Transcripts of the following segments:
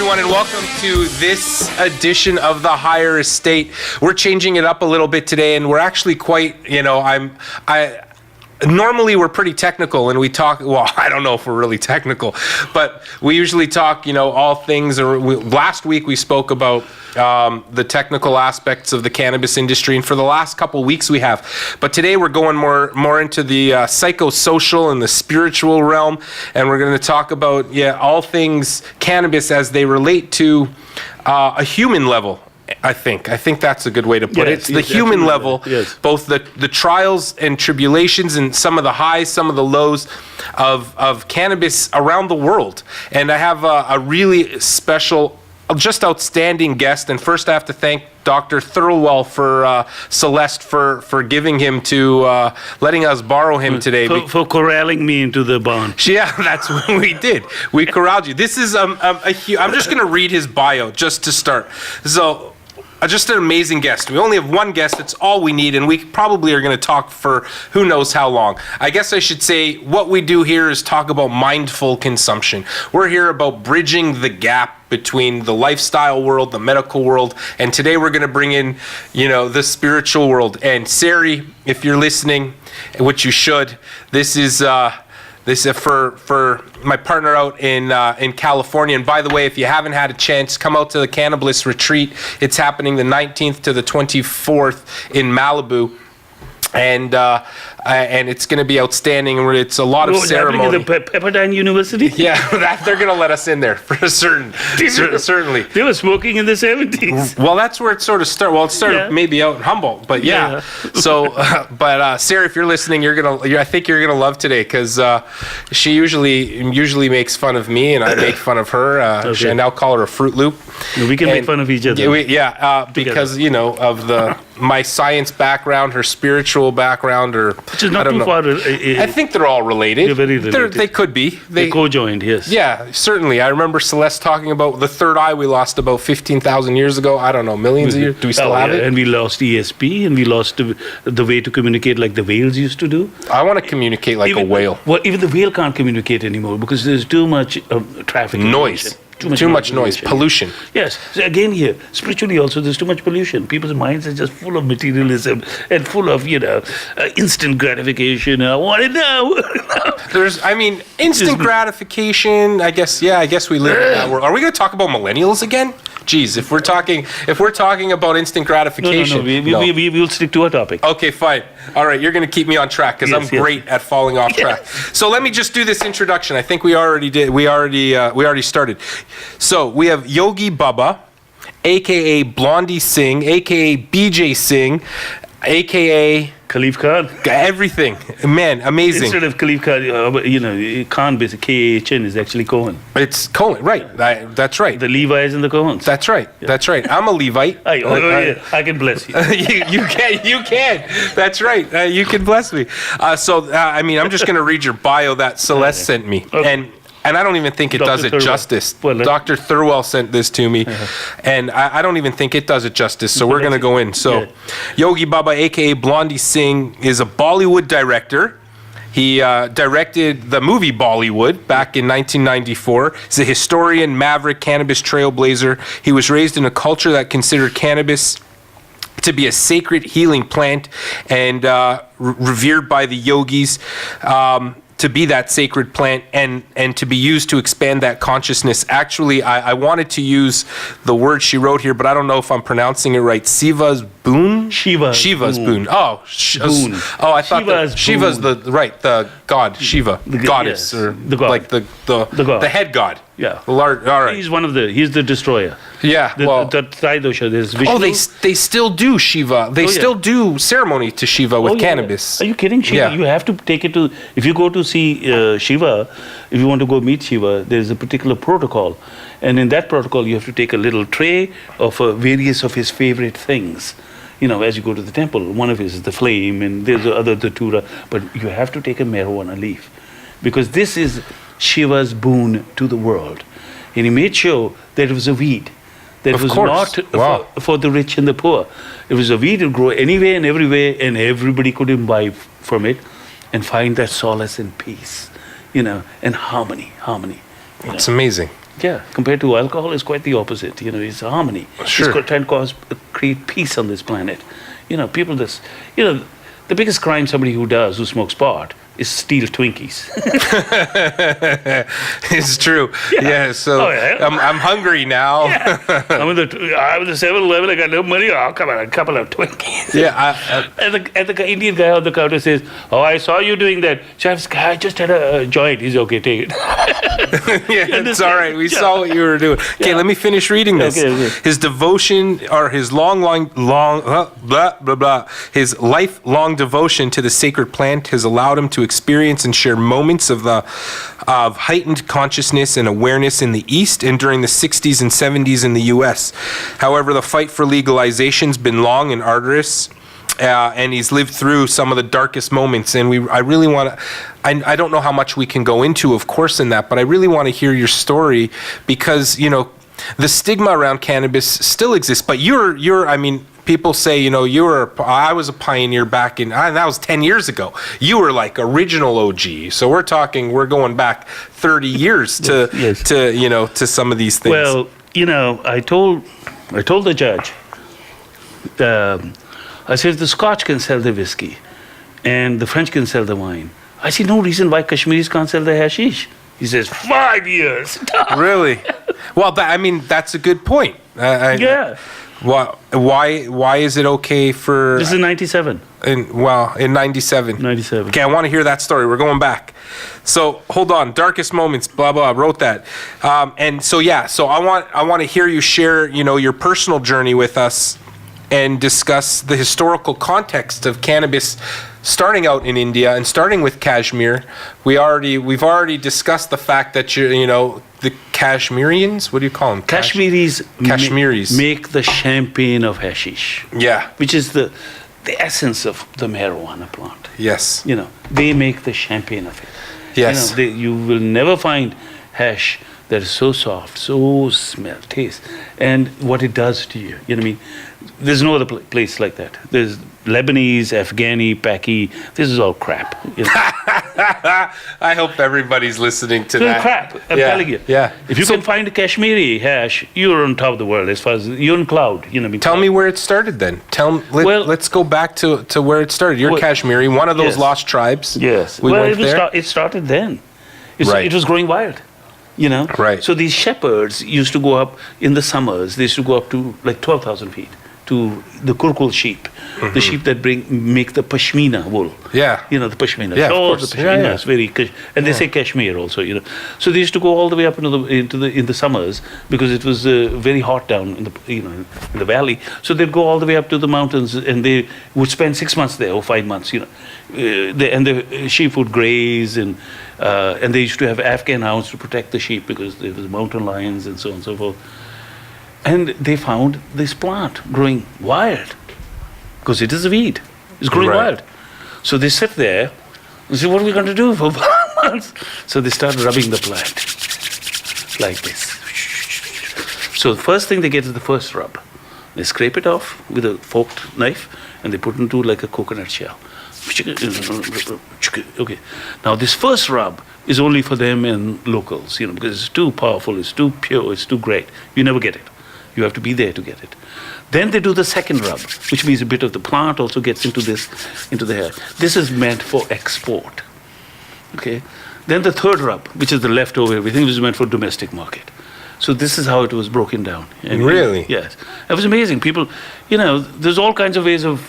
everyone, and welcome to this edition of The Higher Estate. We're changing it up a little bit today, and we're actually quite, normally we're pretty technical, and we talk, well, I don't know if we're really technical, but we usually talk, all things. Last week we spoke about the technical aspects of the cannabis industry, and for the last couple weeks we have. But today we're going more into the psychosocial and the spiritual realm, and we're going to talk about all things cannabis as they relate to a human level. I think that's a good way to put it. It's the human level, both the trials and tribulations and some of the highs, some of the lows of cannabis around the world. And I have a really special, just outstanding guest. And first I have to thank Dr. Thirlwell for Celeste for giving him to letting us borrow him today. For corralling me into the barn. Yeah, that's what we did. We corralled you. This is I'm just going to read his bio just to start. So, just an amazing guest. We only have one guest. That's all we need, and we probably are going to talk for who knows how long. I guess I should say what we do here is talk about mindful consumption. We're here about bridging the gap between the lifestyle world, the medical world, and today we're going to bring in, the spiritual world. And Sari, if you're listening, which you should, this is for my partner out in California. And by the way, if you haven't had a chance, come out to the Cannabis Retreat. It's happening the 19th to the 24th in Malibu. And it's going to be outstanding. It's a lot of ceremony. At the Pepperdine University? Yeah, they're going to let us in there for certain. Certainly. They were smoking in the 70s. Well, that's where it sort of started. Well, it started maybe out in Humboldt, but yeah. So, Sarah, if you're listening, I think you're gonna love today because she usually makes fun of me and I make fun of her. I now call her a Fruit Loop. We can make fun of each other. Because of my science background, her spiritual background, which is not too far. I think they're all related. They're very related. They could be. They're co-joined, yes. Yeah, certainly. I remember Celeste talking about the third eye we lost about 15,000 years ago. I don't know, millions of years. Do we still have it? And we lost ESP, and we lost the way to communicate like the whales used to do. I want to communicate like a whale. Well, even the whale can't communicate anymore because there's too much traffic. Noise. Too much noise, pollution. Yes. So again here, spiritually also, there's too much pollution. People's minds are just full of materialism and full of, instant gratification. I want it now. Instant gratification. I guess we live in that world. Are we going to talk about millennials again? Jeez, if we're talking about instant gratification. No. We'll stick to our topic. Okay, fine. All right, you're going to keep me on track because I'm great at falling off track. So let me just do this introduction. I think we already did. We already started. So we have Yogy Baba, aka Blondie Singh, aka BJ Singh, aka Khalif Khan. Everything. Man, amazing. Instead of Khalif Khan, Khan, basically, K-H-N is actually Cohen. It's Cohen, right. That's right. The Levites and the Cohens. That's right. Yeah. That's right. I'm a Levite. I can bless you. You can. That's right. You can bless me. I'm just going to read your bio that Celeste sent me. Okay. And I don't even think it does it justice. Dr. Thirlwell sent this to me, and I don't even think it does it justice, so we're going to go in. So, Yogy Baba, a.k.a. Blondie Singh, is a Bollywood director. He directed the movie Bollywood back in 1994. He's a historian, maverick, cannabis trailblazer. He was raised in a culture that considered cannabis to be a sacred healing plant and revered by the yogis. To be that sacred plant and to be used to expand that consciousness. Actually, I wanted to use the word she wrote here, but I don't know if I'm pronouncing it right. Shiva's boon? Shiva's boon. Oh, boon. I thought Shiva's the god, Shiva, the goddess, or the god. Like the god. The head god. Yeah. All right. He's the destroyer. Yeah. The Tridosha, there's Vishnu. Oh, they still do Shiva. They still do ceremony to Shiva with cannabis. Are you kidding? Shiva, you have to take it to, if you go to see Shiva, if you want to go meet Shiva, there's a particular protocol. And in that protocol, you have to take a little tray of various of his favorite things. As you go to the temple, one of his is the flame, and there's the other, the tura. But you have to take a marijuana leaf. Because this is Shiva's boon to the world. And he made sure that it was a weed. That was not for the rich and the poor. It was a weed that grew anywhere and everywhere, and everybody could imbibe from it and find that solace and peace, and harmony. It's amazing. Yeah, compared to alcohol, it's quite the opposite. It's harmony. Sure. It's trying to create peace on this planet. People just, the biggest crime somebody who smokes pot is steal Twinkies. It's true. Yeah. So I'm hungry now. Yeah. I'm at the 7-Eleven. I got no money. Oh, come on, a couple of Twinkies. Yeah. And the Indian guy on the counter says, "Oh, I saw you doing that." Chef's guy, I just had a joint. He's okay. Take it. Yeah, it's all right. We saw what you were doing. Okay, let me finish reading this. Okay. His devotion, or his his lifelong devotion to the sacred plant has allowed him to experience and share moments of heightened consciousness and awareness in the East and during the 60s and 70s in the U.S. However, the fight for legalization's been long and arduous. And he's lived through some of the darkest moments, and I really want to. I don't know how much we can go into, of course, in that, but I really want to hear your story because the stigma around cannabis still exists. But I mean, people say I was a pioneer back in that was 10 years ago. You were like original OG, so we're going back 30 years to Yes. to some of these things. Well, I told the judge. I said, the Scotch can sell the whiskey and the French can sell the wine. I see no reason why Kashmiris can't sell the hashish. He says, 5 years. Really? Well, that's a good point. Yeah. Why is it okay for... This is 97. In 97. 97. Okay, I want to hear that story. We're going back. So, hold on. Darkest moments, blah, blah, I wrote that. So I want to hear you share, your personal journey with us and discuss the historical context of cannabis starting out in India and starting with Kashmir. We've already discussed the fact that the Kashmirians, what do you call them? Kashmiris make the champagne of hashish. Yeah. Which is the essence of the marijuana plant. Yes. They make the champagne of it. Yes. You will never find hash that is so soft, so taste, and what it does to you. You know what I mean? There's no other place like that. There's Lebanese, Afghani, Paki. This is all crap. I hope everybody's listening to that. Crap. I'm telling you. Yeah. If you can find a Kashmiri hash, you're on top of the world. As far as you're in cloud. Tell me where it started then. Let's go back to where it started. You're Kashmiri, one of those lost tribes. Yes. It started then. It was growing wild. Right. So these shepherds used to go up in the summers. They used to go up to like 12,000 feet to the kurkul sheep, the sheep that make the pashmina wool. Yeah. The pashmina. Yeah, of course. The pashmina is very, and they say Kashmir also. So they used to go all the way up in the summers because it was very hot down in the in the valley. So they'd go all the way up to the mountains and they would spend 6 months there or 5 months. And the sheep would graze and they used to have Afghan hounds to protect the sheep because there was mountain lions and so on and so forth. And they found this plant growing wild because it is a weed. It's growing wild. So they sit there and say, what are we going to do for months? So they start rubbing the plant like this. So the first thing they get is the first rub. They scrape it off with a forked knife and they put it into like a coconut shell. Okay. Now this first rub is only for them and locals, because it's too powerful, it's too pure, it's too great. You never get it. You have to be there to get it. Then they do the second rub, which means a bit of the plant also gets into the hair. This is meant for export. Okay. Then the third rub, which is the leftover everything, which is meant for domestic market. So this is how it was broken down. And really? Yes. It was amazing. People, there's all kinds of ways of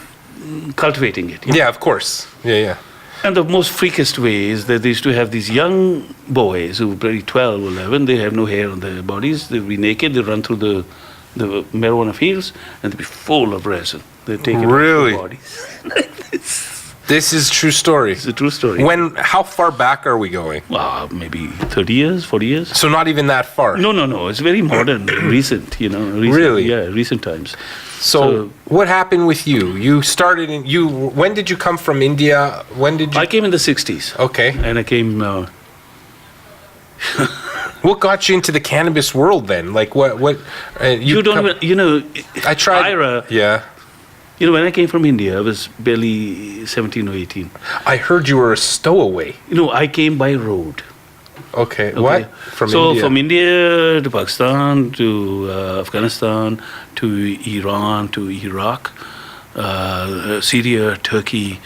cultivating it. Yeah, of course. Yeah. And the most freakiest way is that they used to have these young boys who were probably 12 or 11. They have no hair on their bodies. They'll be naked. They run through the marijuana fields and they'll be full of resin. They take it off their bodies. This is true story. It's a true story. How far back are we going? Maybe 30 years, 40 years. So not even that far? No. It's very modern, recent, Really? Yeah, recent times. So what happened with you? You started when did you come from India? I came in the 60s. Okay. And I came... What got you into the cannabis world then? Like what you don't even, I tried. Ira. Yeah. When I came from India, I was barely 17 or 18. I heard you were a stowaway. I came by road. Okay. What? From India? From India to Pakistan to Afghanistan to Iran to Iraq, Syria, Turkey.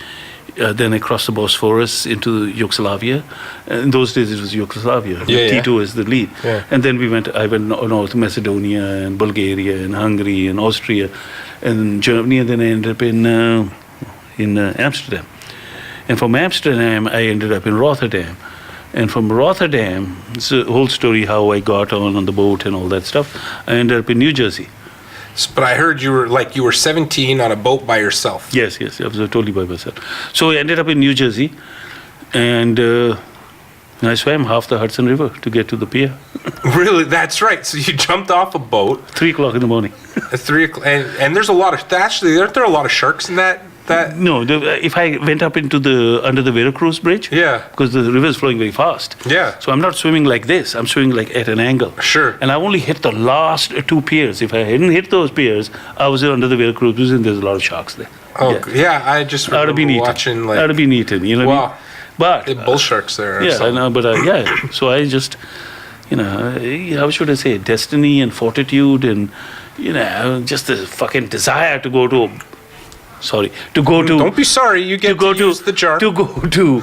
Then I crossed the Bosphorus into Yugoslavia. In those days, it was Yugoslavia. Tito is the lead. Yeah. And then I went North Macedonia and Bulgaria and Hungary and Austria and Germany, and then I ended up in Amsterdam. And from Amsterdam, I ended up in Rotterdam. And from Rotterdam, it's a whole story how I got on the boat and all that stuff. I ended up in New Jersey. But I heard you were 17 on a boat by yourself. Yes, I was totally by myself. So I ended up in New Jersey, and I swam half the Hudson River to get to the pier. Really? That's right. So you jumped off a boat. 3 o'clock in the morning. At 3 o'clock, and there's a lot of aren't there a lot of sharks in that? No, if I went up into under the Veracruz Bridge, because the river is flowing very fast. Yeah. So I'm not swimming like this. I'm swimming like at an angle. Sure. And I only hit the last 2 piers. If I hadn't hit those piers, I was under the Veracruz Bridge, and there's a lot of sharks there. Oh yeah, I just remember watching I'd have been eaten. You know what I mean? But they bull sharks there. Yeah, I know. But so I just, how should I say, destiny and fortitude and just the fucking desire to go to. Don't be sorry. You get to use the jar. To go to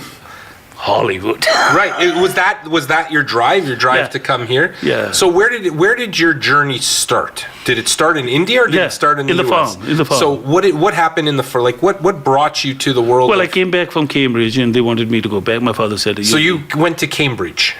Hollywood. Right. Was that your drive? Your drive to come here? Yeah. So where did your journey start? Did it start in India or did it start in the US? In the farm. So what happened in the farm? Like what brought you to the world? Well, I came back from Cambridge and they wanted me to go back. My father said. So you went to Cambridge.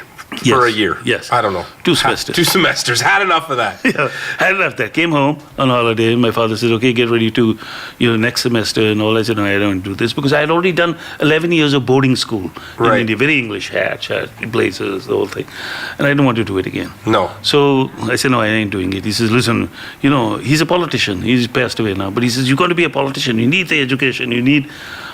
For a year? Yes. I don't know. 2 semesters. 2 semesters. Had enough of that. Yeah, had enough of that. Came home on holiday. My father said, okay, get ready to, next semester and all. I said, no, I don't do this because I had already done 11 years of boarding school in India. Very English, hat, blazers, the whole thing. And I didn't want to do it again. No. So I said, no, I ain't doing it. He says, listen, he's a politician. He's passed away now. But he says, you're going to be a politician. You need the education.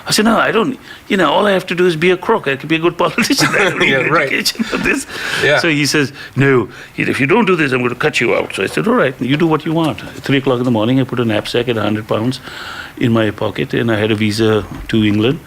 I said, no, I don't. All I have to do is be a crook. I can be a good politician. I don't need education for this. Yeah. So he says, no, if you don't do this, I'm going to cut you out. So I said, all right, you do what you want. At 3 o'clock in the morning, I put a knapsack at 100 pounds in my pocket, and I had a visa to England.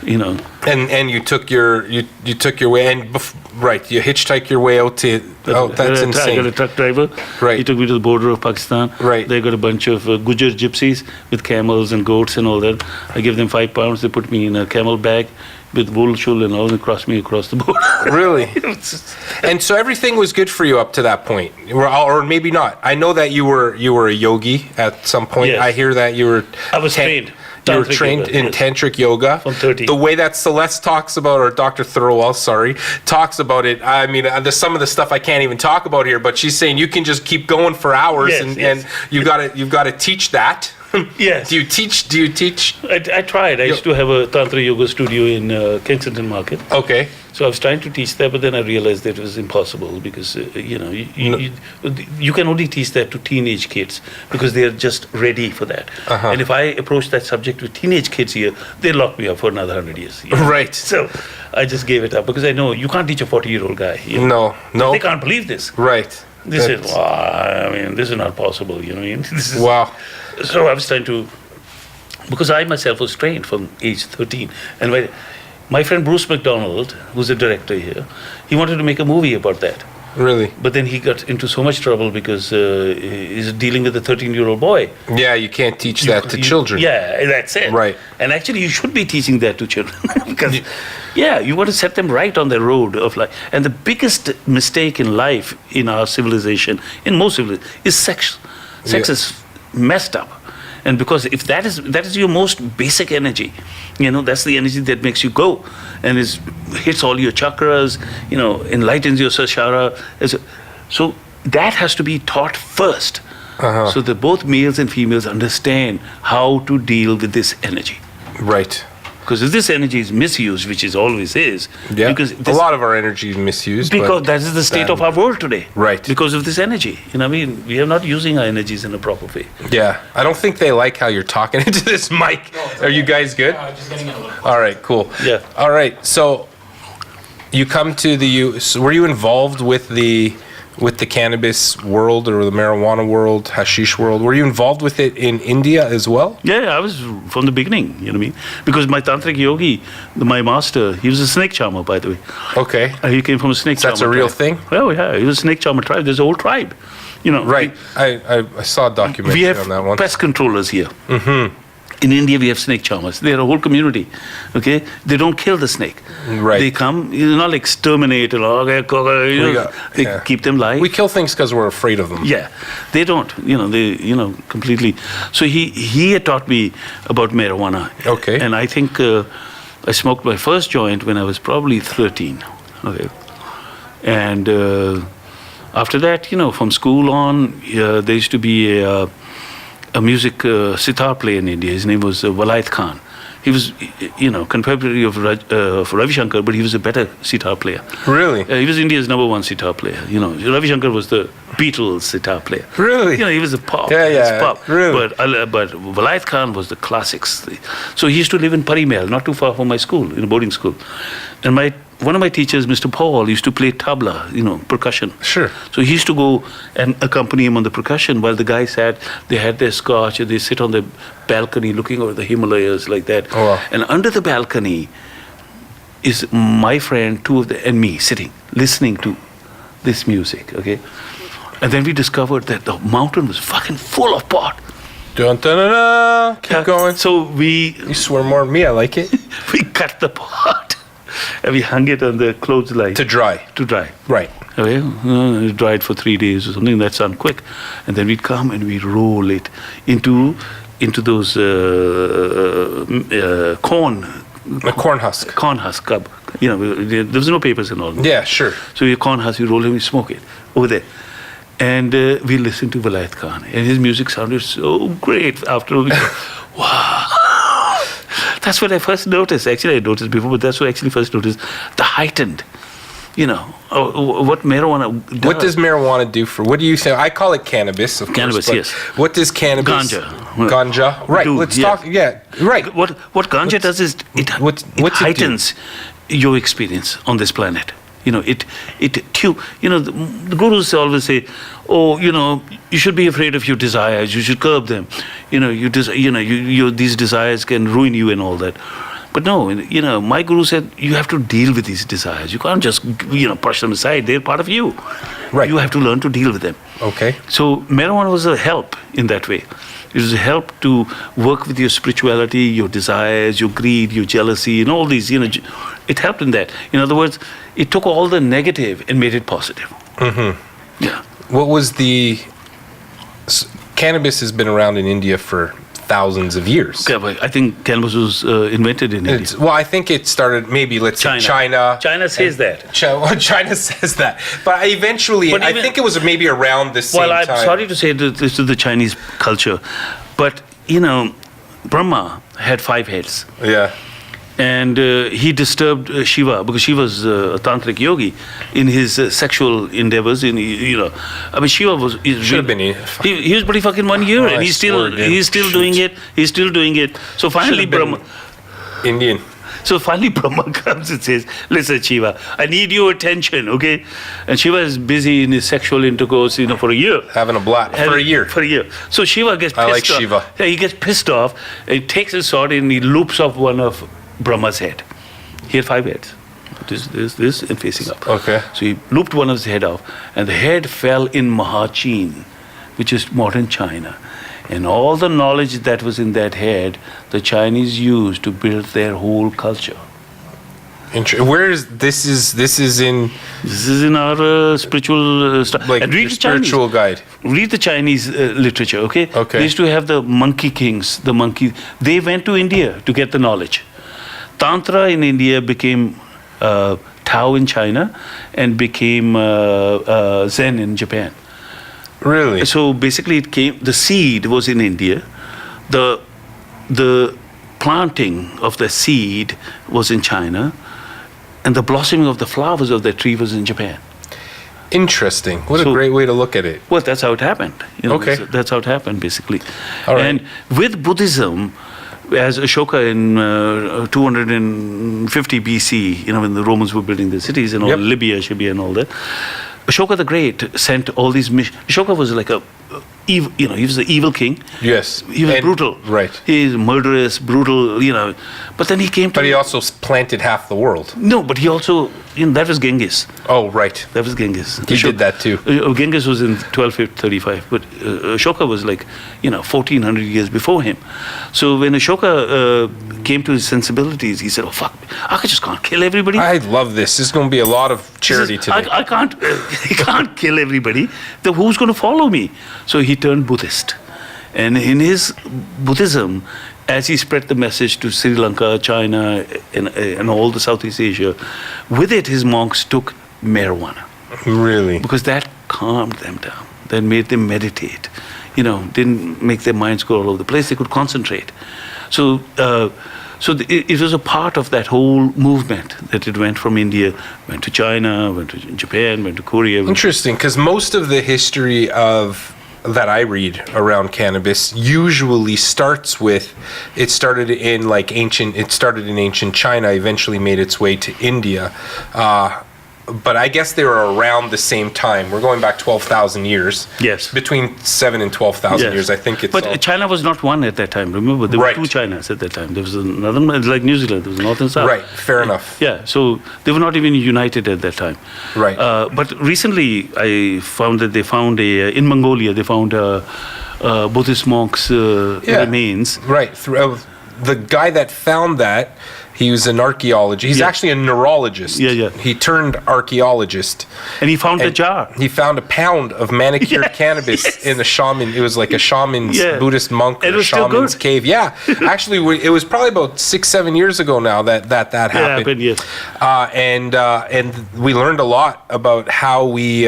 And you took your way and you hitchhiked your way out to that's insane. I got a truck driver. Right. He took me to the border of Pakistan. Right. They got a bunch of Gujar gypsies with camels and goats and all that. I give them 5 pounds. They put me in a camel bag with wool shul and all, and cross me across the border. Really? And so everything was good for you up to that point, or maybe not. I know that you were a yogi at some point. Yes. I hear that you were. I was trained. You were trained in tantric yoga. From 13. The way that Celeste talks about, or Dr. Thirlwell, talks about it. I mean, there's some of the stuff I can't even talk about here, but she's saying you can just keep going for hours, and you've got to teach that. Yes. Do you teach? I tried. I used to have a Tantra Yoga studio in Kensington Market. Okay. So I was trying to teach that, but then I realized that it was impossible because, you can only teach that to teenage kids because they are just ready for that. Uh-huh. And if I approach that subject with teenage kids here, they lock me up for another 100 years. Right. So I just gave it up because I know you can't teach a 40-year-old guy. No. They can't believe this. Right. This is not possible, This is, wow. So I was trying to, because I myself was trained from age 13. And my friend Bruce McDonald, who's a director here, he wanted to make a movie about that. Really? But then he got into so much trouble because he's dealing with a 13-year-old boy. Yeah, you can't teach that to children. Yeah, that's it. Right. And actually, you should be teaching that to children. Because, you want to set them right on the road of life. And the biggest mistake in life, in our civilization, in most civilizations, is sex. Sex is messed up. And because if that is your most basic energy, that's the energy that makes you go and hits all your chakras, enlightens your sashara. So that has to be taught first, so that both males and females understand how to deal with this energy. Right. Because if this energy is misused, which it always is, because a lot of our energy is misused. Because that is the state of our world today. Right. Because of this energy. We are not using our energies in a proper way. Yeah. I don't think they like how you're talking into this mic. Are you guys good? Just getting it a little. All right, cool. Yeah. All right. So you come to the were you involved with the with the cannabis world or the marijuana world, hashish world? Were you involved with it in India as well? Yeah, I was from the beginning, you know what I mean? Because my tantric yogi, my master, he was a snake charmer, by the way. Okay. He came from a snake charmer. That's a real thing? Oh, yeah, he was a snake charmer tribe. There's a whole tribe, you know. Right. I saw a documentary on that one. We have pest controllers here. Mm-hmm. In India, we have snake charmers. They're a whole community, okay? They don't kill the snake. Right. They come, not like exterminate, they keep them live. We kill things because we're afraid of them. Yeah, they don't, completely. So he had taught me about marijuana. Okay. And I think I smoked my first joint when I was probably 13, okay? And after that, from school on, there used to be a music sitar player in India. His name was Walayat Khan. He was, contemporary of Ravi Shankar, but he was a better sitar player. Really? He was India's #1 sitar player. Ravi Shankar was the Beatles sitar player. Really? He was a pop. Yeah. Pop. Really? But Walayat Khan was the classics. So he used to live in Parimel, not too far from my school, in a boarding school. And one of my teachers, Mr. Paul, used to play tabla, percussion. Sure. So he used to go and accompany him on the percussion while the guy sat, they had their scotch, and they sit on the balcony looking over the Himalayas like that. Oh, wow. And under the balcony is my friend, and me sitting, listening to this music, okay? And then we discovered that the mountain was fucking full of pot. Dun, dun, dun, dun. Keep going. So You swear more than me, I like it. we cut the pot. And we hung it on the clothesline. To dry. Right. Okay? It dried for 3 days or something. That's done quick. And then we'd come and we'd roll it into those corn. A corn husk. Corn husk cup. There was no papers and all. Yeah, sure. So we corn husk, we roll it and we smoke it over there. And we listened to Walayat Khan. And his music sounded so great after we wow. That's what I first noticed. Actually, I noticed before, but that's what I actually first noticed. The heightened, what marijuana does. What does marijuana do for, what do you say? I call it cannabis, of course. Cannabis, yes. What does cannabis? Ganja. Right, let's talk, right. What ganja does is it heightens your experience on this planet. The gurus always say, you should be afraid of your desires. You should curb them. These desires can ruin you and all that. But no, my guru said you have to deal with these desires. You can't just, push them aside. They're part of you. Right. You have to learn to deal with them. Okay. So marijuana was a help in that way. It was a help to work with your spirituality, your desires, your greed, your jealousy, and all these, it helped in that. In other words, it took all the negative and made it positive. Mm-hmm. Yeah. What was cannabis has been around in India for thousands of years. Yeah, I think cannabis was invented in India. Well, I think it started maybe, let's say, China. China says that. China says that. But eventually, I think it was maybe around the same time. Well, I'm sorry to say this to the Chinese culture, but, Brahma had 5 heads. Yeah. And he disturbed Shiva because Shiva's a tantric yogi in his sexual endeavors. Shiva was should have been he was pretty fucking 1 year, and he's still doing it. He's still doing it. So finally, Brahma. Indian. So finally, Brahma comes and says, "Listen, Shiva, I need your attention, okay?" And Shiva is busy in his sexual intercourse, for a year. Having a blast for a year. For a year. So Shiva gets pissed off. I like Shiva. Yeah, he gets pissed off. And he takes his sword and he loops off one of Brahma's head. He had 5 heads. This, and facing up. Okay. So he looped one of his head off, and the head fell in Mahachin, which is modern China. And all the knowledge that was in that head, the Chinese used to build their whole culture. Where is this? This is in our spiritual stuff. Like your spiritual guide. Read the Chinese literature, okay? Okay. They used to have the monkey kings, They went to India to get the knowledge. Tantra in India became Tao in China and became Zen in Japan. Really? So basically the seed was in India. The planting of the seed was in China, and the blossoming of the flowers of that tree was in Japan. Interesting. What a great way to look at it. Well, that's how it happened. Okay. That's how it happened, basically. All right. And with Buddhism, as Ashoka in 250 BC, when the Romans were building the cities and all, Libya, Shibya and all that, Ashoka the Great sent all these missions. Ashoka was like a evil, he was the evil king. Yes. He was brutal. Right. He's murderous, brutal, But then he came to... But he also planted half the world. No, but he also, that was Genghis. Oh, right. That was Genghis. He did that too. Genghis was in 1235, but Ashoka was like, 1400 years before him. So when Ashoka came to his sensibilities, he said, oh, fuck, I just can't kill everybody. I love this. There's going to be a lot of charity today. I can't kill everybody. Who's going to follow me? So he turned Buddhist. And in his Buddhism, as he spread the message to Sri Lanka, China, and all the Southeast Asia, with it, his monks took marijuana. Really? Because that calmed them down. That made them meditate. Didn't make their minds go all over the place. They could concentrate. So it was a part of that whole movement that it went from India, went to China, went to Japan, went to Korea. Interesting, because most of the history that I read around cannabis usually starts with it started in ancient China, eventually made its way to India. But I guess they were around the same time. We're going back 12,000 years. Yes. Between 7 and 12,000 years, I think it's. But China was not one at that time. Remember, there were two Chinas at that time. There was another one, like New Zealand. There was North and South. Right. Fair enough. Yeah. So they were not even united at that time. Right. But recently, I found that they found in Mongolia, they found Buddhist monks' remains. Right. The guy that found that. He was an archaeologist. He's actually a neurologist. Yeah. He turned archaeologist. And he found a jar. He found a pound of manicured cannabis in a shaman. It was like a shaman's Buddhist monk or a shaman's cave. Yeah. Actually, it was probably about 6-7 years ago now that happened. Yes. And we learned a lot about how we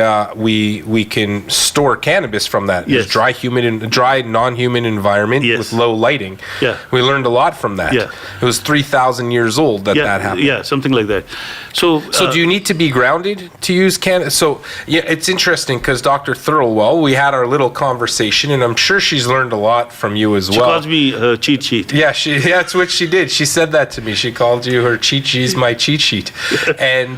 can store cannabis from that. Yes. Dry, non-humid environment with low lighting. Yeah. We learned a lot from that. Yeah. It was 3,000 years old that happened. Yeah, something like that. So do you need to be grounded to use cannabis? So it's interesting because Dr. Thirlwell, we had our little conversation, and I'm sure she's learned a lot from you as well. She calls me her cheat sheet. Yeah, that's what she did. She said that to me. She called you her cheat sheet. She's my cheat sheet, and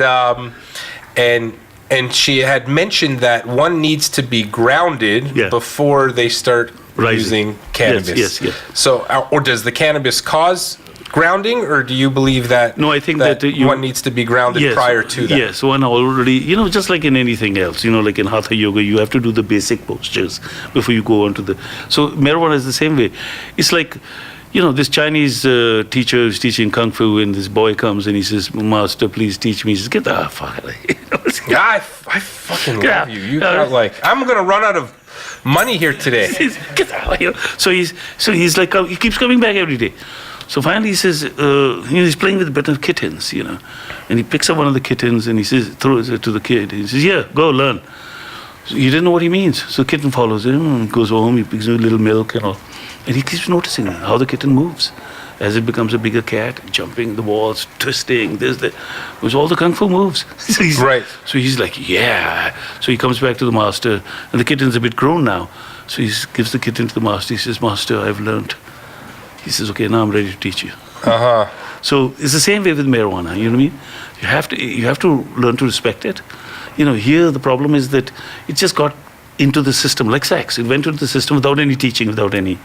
she had mentioned that one needs to be grounded before they start using cannabis. Yes. So, or does the cannabis cause grounding, or do you believe that? No, I think that one needs to be grounded prior to that. Yes, one already, just like in anything else, like in Hatha Yoga, you have to do the basic postures before you go on to the. So marijuana is the same way. It's like, this Chinese teacher is teaching Kung Fu, and this boy comes and he says, Master, please teach me. He says, get the fuck out of here. I fucking love you. You got I'm going to run out of money here today. Get out of here. So he's like, he keeps coming back every day. So finally he says, he's playing with a bit of kittens, and he picks up one of the kittens and he says, throws it to the kid. He says, yeah, go learn. So he didn't know what he means. So the kitten follows him and goes home, he picks up a little milk and all. And he keeps noticing how the kitten moves as it becomes a bigger cat, jumping the walls, twisting, this, that. It was all the Kung Fu moves. So he's like, yeah. So he comes back to the master, and the kitten's a bit grown now. So he gives the kitten to the master. He says, Master, I've learned. He says, okay, now I'm ready to teach you. So it's the same way with marijuana, you know what I mean? You have to learn to respect it. Here the problem is that it just got into the system like sex. It went into the system without any teaching, without any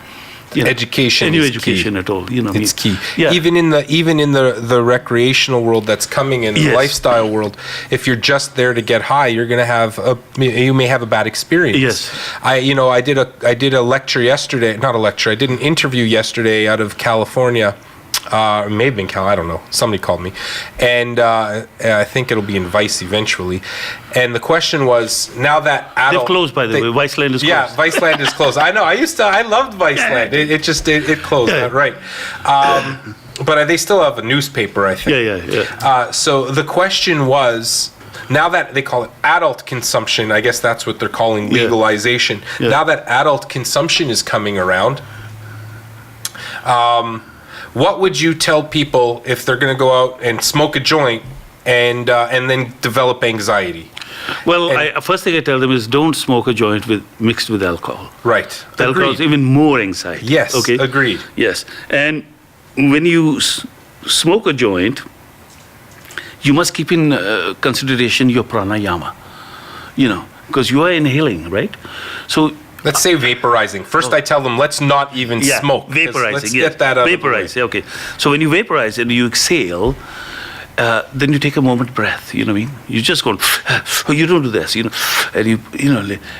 education. Any education at all. It's key. Yeah. Even in the recreational world that's coming in, the lifestyle world, if you're just there to get high, you're going to you may have a bad experience. Yes. I did a lecture yesterday, not a lecture. I did an interview yesterday out of California. It may have been Cal, I don't know. Somebody called me. And I think it'll be in Vice eventually. And the question was, now that adult... They've closed, by the way. Viceland is closed. Yeah, Viceland is closed. I know. I loved Viceland. It closed, right. But they still have a newspaper, I think. Yeah. So the question was... Now that they call it adult consumption, I guess that's what they're calling legalization. Yeah. Now that adult consumption is coming around... what would you tell people if they're going to go out and smoke a joint and then develop anxiety? Well, first thing I tell them is don't smoke a joint mixed with alcohol. Right. Alcohol is even more anxiety. Yes. Okay. Agreed. Yes. And when you smoke a joint, you must keep in consideration your pranayama. because you are inhaling, right? So let's say vaporizing. First, I tell them let's not even smoke. Vaporizing. Let's get that out Vaporize. of the way. Okay. So when you vaporize and you exhale, then you take a moment breath. You know what I mean? You just go. Oh, you don't do this. And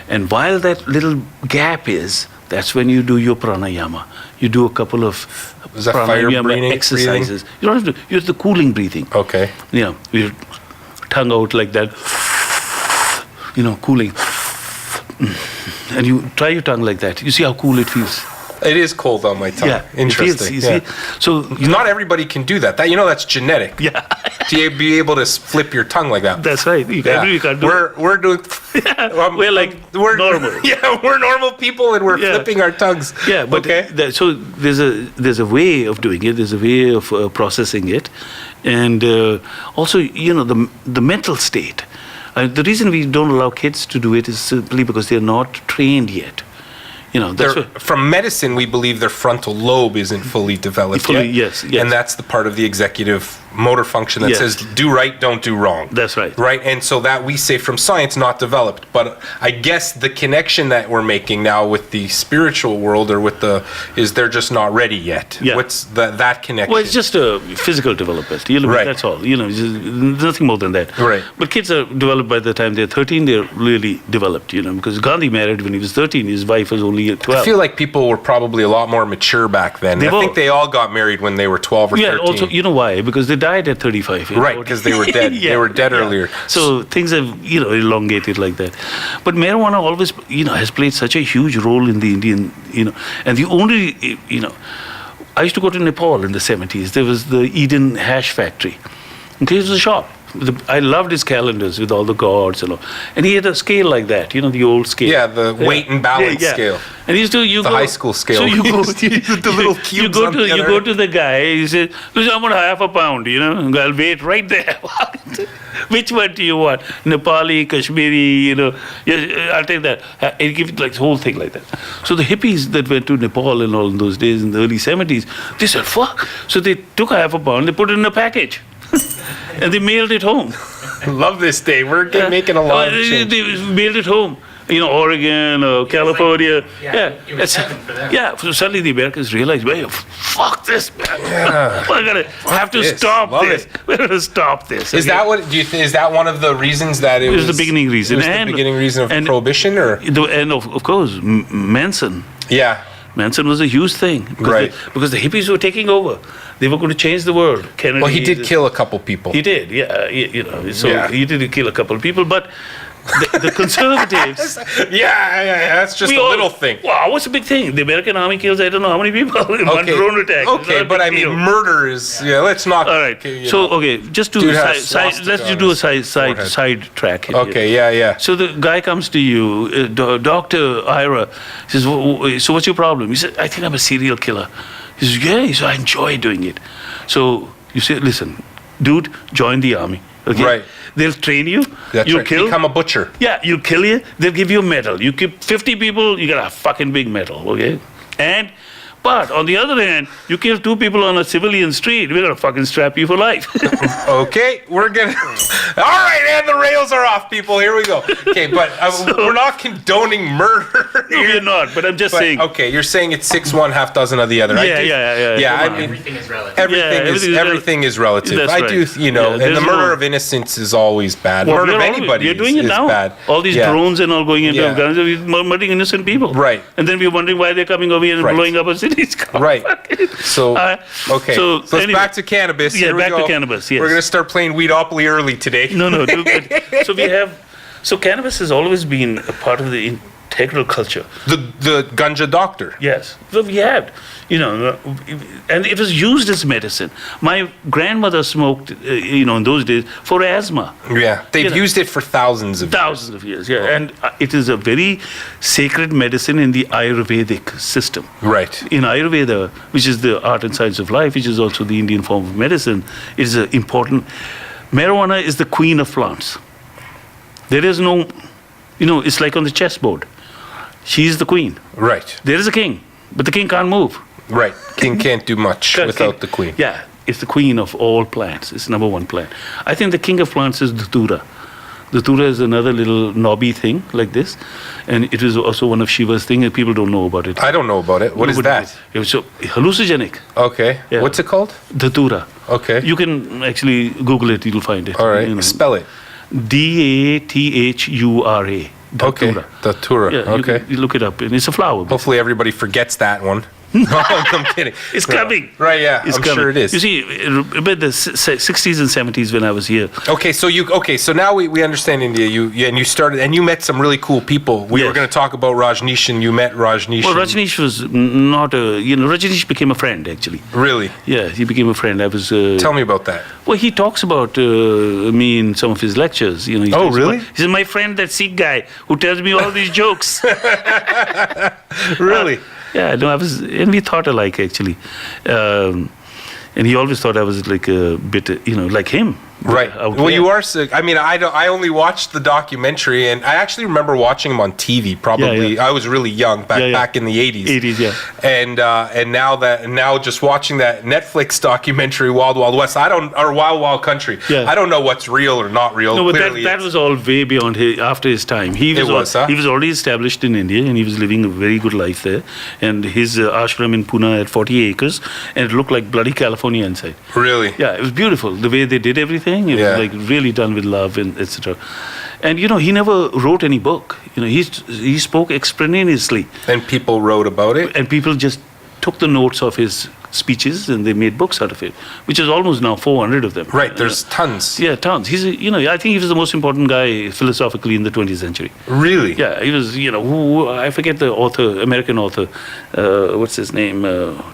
and while that little gap is, that's when you do your pranayama. You do a couple of Is that fire breathing? exercises. You don't have to. You have the cooling breathing. Okay. Your tongue out like that. Cooling. And you try your tongue like that. You see how cool it feels. It is cold on my tongue. Yeah, Interesting. You see? So not everybody can do that. That's genetic. Yeah. To be able to flip your tongue like that. That's right. You can't do we're doing. We're like normal. Yeah, we're normal people, and we're flipping our tongues. Yeah, but so there's a way of doing it. There's a way of processing it, and also the mental state. The reason we don't allow kids to do it is simply because they're not trained yet. From medicine, we believe their frontal lobe isn't fully developed yet. Yes. And that's the part of the executive motor function that says do right, don't do wrong. That's right. Right, and so that we say from science not developed. But I guess the connection that we're making now with the spiritual world or is they're just not ready yet. Yeah. What's that connection? Well, it's just a physical development. Right. That's all. Nothing more than that. Right. But kids are developed by the time they're 13. They're really developed. Because Gandhi married when he was 13. His wife was only 12. I feel like people were probably a lot more mature back then. I think they all got married when they were 12 or 13. Yeah, also, you know why? Because they died at 35. Right, because they were dead. They were dead earlier. So things have, elongated like that. But marijuana always, has played such a huge role in the Indian, and the only, I used to go to Nepal in the 70s. There was the Eden hash factory. Okay, it was a shop. I loved his calendars with all the gods and all. And he had a scale like that, the old scale. Yeah, the weight and balance scale. And he used to, the high school scale. So you go, the little cubes you go to the guy, he says, listen, I want half a pound, I'll wait right there. Which one do you want? Nepali, Kashmiri, I'll take that. He'll give it like the whole thing like that. So the hippies that went to Nepal and all in those days, in the early 70s, they said, fuck. So they took half a pound, they put it in a package. And they mailed it home. Love this day. We're making a lot of change. They mailed it home. Oregon or California. So suddenly the Americans realized, well, fuck this, man. Yeah. We're gonna have to stop this. We're gonna stop this. Is that what? Is that one of the reasons that it was the beginning reason? It was the beginning reason of prohibition, or and of course Manson. Yeah. Manson was a huge thing. Because the hippies were taking over. They were going to change the world. Kennedy, well, he did kill a couple people. He did, he did kill a couple of people, but the conservatives... that's just a little thing. Wow, what's the big thing? The American army kills I don't know how many people in one drone attack. Okay, but I mean, murder is... let's not... All right, just to... let's just do a side track here. Okay, yeah. So the guy comes to you, Dr. Ira, says, so what's your problem? He said, I think I'm a serial killer. He says, he said, I enjoy doing it. So you say, listen, dude, join the army. Okay? Right. They'll train you. That's you'll right. kill. Become a butcher. Yeah, you'll kill you. They'll give you a medal. You keep 50 people, you get a fucking big medal, okay? But on the other hand, you kill 2 people on a civilian street, we're gonna fucking strap you for life. Okay, we're gonna. All right, and the rails are off, people. Here we go. Okay, but we're not condoning murder. No, you're not. But I'm just saying. Okay, you're saying it's 6 1, half dozen of the other. Yeah. I mean, everything is relative. Everything is relative. That's I right. do, and the murder of innocence is always bad. Murder of anybody we're doing it is now. bad. All these drones and all going into Afghanistan, we're murdering innocent people. Right. And then we're wondering why they're coming over here and blowing up our cities. Right. So, okay. So anyway, back to cannabis. Yeah, back to cannabis, yes. We're going to start playing Weedopoly early today. No. So cannabis has always been a part of the integral culture. The ganja doctor. Yes. So we had, and it was used as medicine. My grandmother smoked, in those days for asthma. Yeah. They've used it for thousands of years. Yeah. And it is a very sacred medicine in the Ayurvedic system. Right. In Ayurveda, which is the art and science of life, which is also the Indian form of medicine, it is important. Marijuana is the queen of plants. There is no, it's like on the chessboard. She's the queen. Right. There is a king, but the king can't move. Right. King can't do much without the queen. Yeah, it's the queen of all plants. It's number one plant. I think the king of plants is Dhatura. Datura is another little knobby thing like this, and it is also one of Shiva's thing, and people don't know about it. I don't know about it. What is that? It's so hallucinogenic. Okay. Yeah. What's it called? Datura. Okay. You can actually Google it. You'll find it. All right. Spell it. Dathura. Okay. Datura. Yeah, Okay. you look it up, and it's a flower. Hopefully everybody forgets that one. No, I'm kidding. It's coming. Right, yeah. It's I'm coming. sure it is. You see, about the 60s and 70s when I was here. Okay, so now we understand India. You started and you met some really cool people. We were going to talk about Rajneesh, and you met Rajneesh. Well, Rajneesh was not Rajneesh became a friend actually. Really? Yeah, he became a friend. I was. Tell me about that. Well, he talks about me in some of his lectures. He really? He said, my friend, that Sikh guy who tells me all these jokes. Really? Yeah, no, and we thought alike actually, and he always thought I was like a bit, like him. Right. Well, you are sick. I mean, I only watched the documentary, and I actually remember watching him on TV. Probably, I was really young back in the 80s. 80s, yeah. And now just watching that Netflix documentary, Wild Wild West. Or Wild Wild Country. Yeah. I don't know what's real or not real. No, but that was all way beyond after his time. He was already established in India, and he was living a very good life there. And his ashram in Pune had 40 acres, and it looked like bloody California inside. Really? Yeah, it was beautiful. The way they did everything. It was like really done with love and etc. And he never wrote any book. He spoke extemporaneously. And people wrote about it. And people just took the notes of his speeches and they made books out of it, which is almost now 400 of them. Right, there's tons. Yeah, tons. He's I think he was the most important guy philosophically in the 20th century. Really? Yeah, he was. I forget the author, American author. What's his name?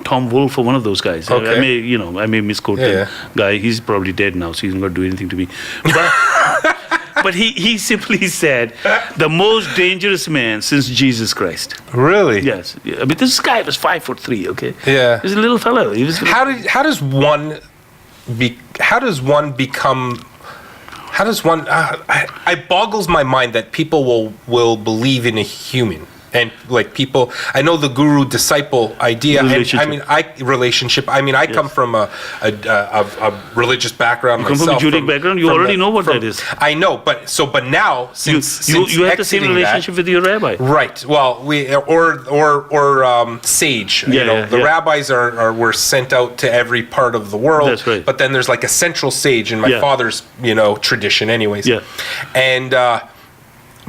Tom Wolfe, or one of those guys. Okay. I may misquote the guy. He's probably dead now, so he's not going to do anything to me. But he simply said, the most dangerous man since Jesus Christ. Really? Yes. I mean, this guy was 5'3", okay? Yeah. He was a little fellow. He was. How does one become? It boggles my mind that people will believe in a human. And like people, I know the guru disciple idea. Relationship. I mean, I come from a religious background. You come from a Judaic background. You already know what that is. I know, but now since you have the same relationship with your rabbi, right? Well, sage. The rabbis were sent out to every part of the world. That's right. But then there's like a central sage in my father's tradition, anyways. Yeah. And.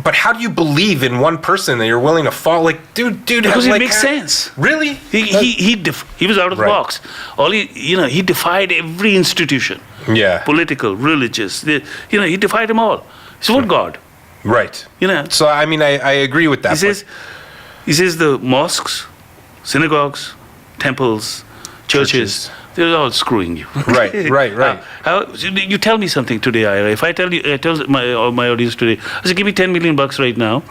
But how do you believe in one person that you're willing to fall? Like, dude, because it makes sense. Really? He was out of the box. He defied every institution. Yeah. Political, religious. He defied them all. So what God? Right. So I mean, I agree with that. He says the mosques, synagogues, temples, churches. They're all screwing you. Right. You tell me something today, Ira. If I tell my audience today, I say, give me $10 million right now,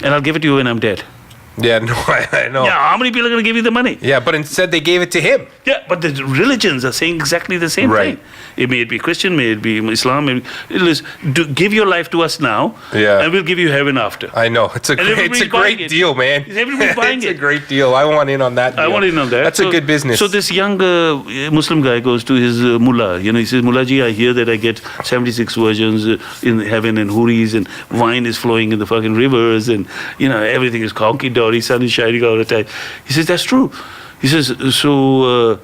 and I'll give it to you when I'm dead. Yeah, no, I know. Yeah, how many people are going to give you the money? Yeah, but instead they gave it to him. Yeah, but the religions are saying exactly the same thing. It may be Christian, may it be Islam. Give your life to us now, and we'll give you heaven after. I know. It's a great deal, man. Everybody's buying it. It's a great deal. I want in on that deal. I want in on that. That's a good business. So this young Muslim guy goes to his mullah. He says, Mullahji, I hear that I get 76 virgins in heaven and huris, and wine is flowing in the fucking rivers, and everything is honky-dory, sun is shining all the time. He says, that's true. He says, so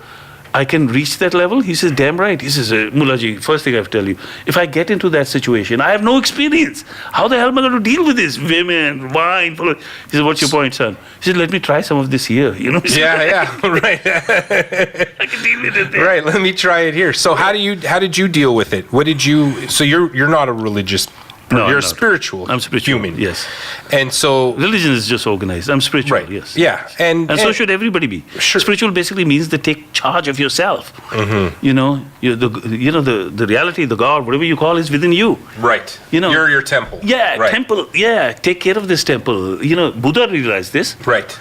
I can reach that level? He says, damn right. He says, Mullahji, first thing I have to tell you, if I get into that situation, I have no experience. How the hell am I going to deal with this? Women, wine. He says, what's your point, son? He says, let me try some of this here. Yeah, right. I can deal with it there. Right, let me try it here. So how did you deal with it? So you're not a religious No, you're spiritual. I'm spiritual. Human. Yes. And so religion is just organized. I'm spiritual. Right. Yes. Yeah. And so should everybody be. Sure. Spiritual basically means to take charge of yourself. Mm-hmm. The reality, the God, whatever you call, is within you. Right. You're your temple. Yeah. Right. Temple. Yeah. Take care of this temple. Buddha realized this. Right.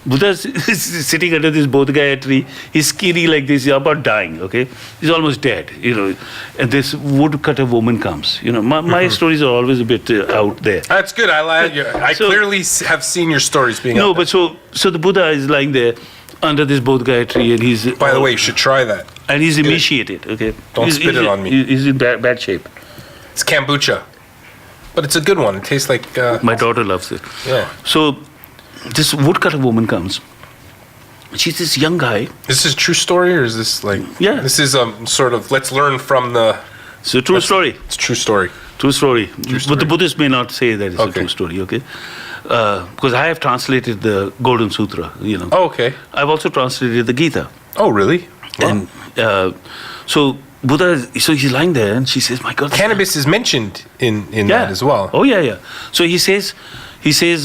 Buddha is sitting under this Bodhgaya tree. He's skinny like this. He's about dying. Okay, he's almost dead. And this woodcutter woman comes. My stories are always a bit out there. That's good. I like you. I clearly have seen your stories being. No, but so the Buddha is lying there under this Bodhgaya tree, and he's. By the way, you should try that. And he's emaciated. Okay. Don't spit it on me. He's in bad shape. It's kombucha. But it's a good one. It tastes like... My daughter loves it. Yeah. So this woodcutter woman comes. She's this young guy. Is this a true story, or is this like... Yeah. This is sort of, let's learn from the... It's a true story. It's a true story. True story. True story. But the Buddhists may not say that it's a true story, okay? Because I have translated the Golden Sutra, you know. Oh, okay. I've also translated the Gita. Oh, really? Wow. And so Buddha, so he's lying there and she says, my God. Cannabis is mentioned in that as well. Oh, yeah. So he says,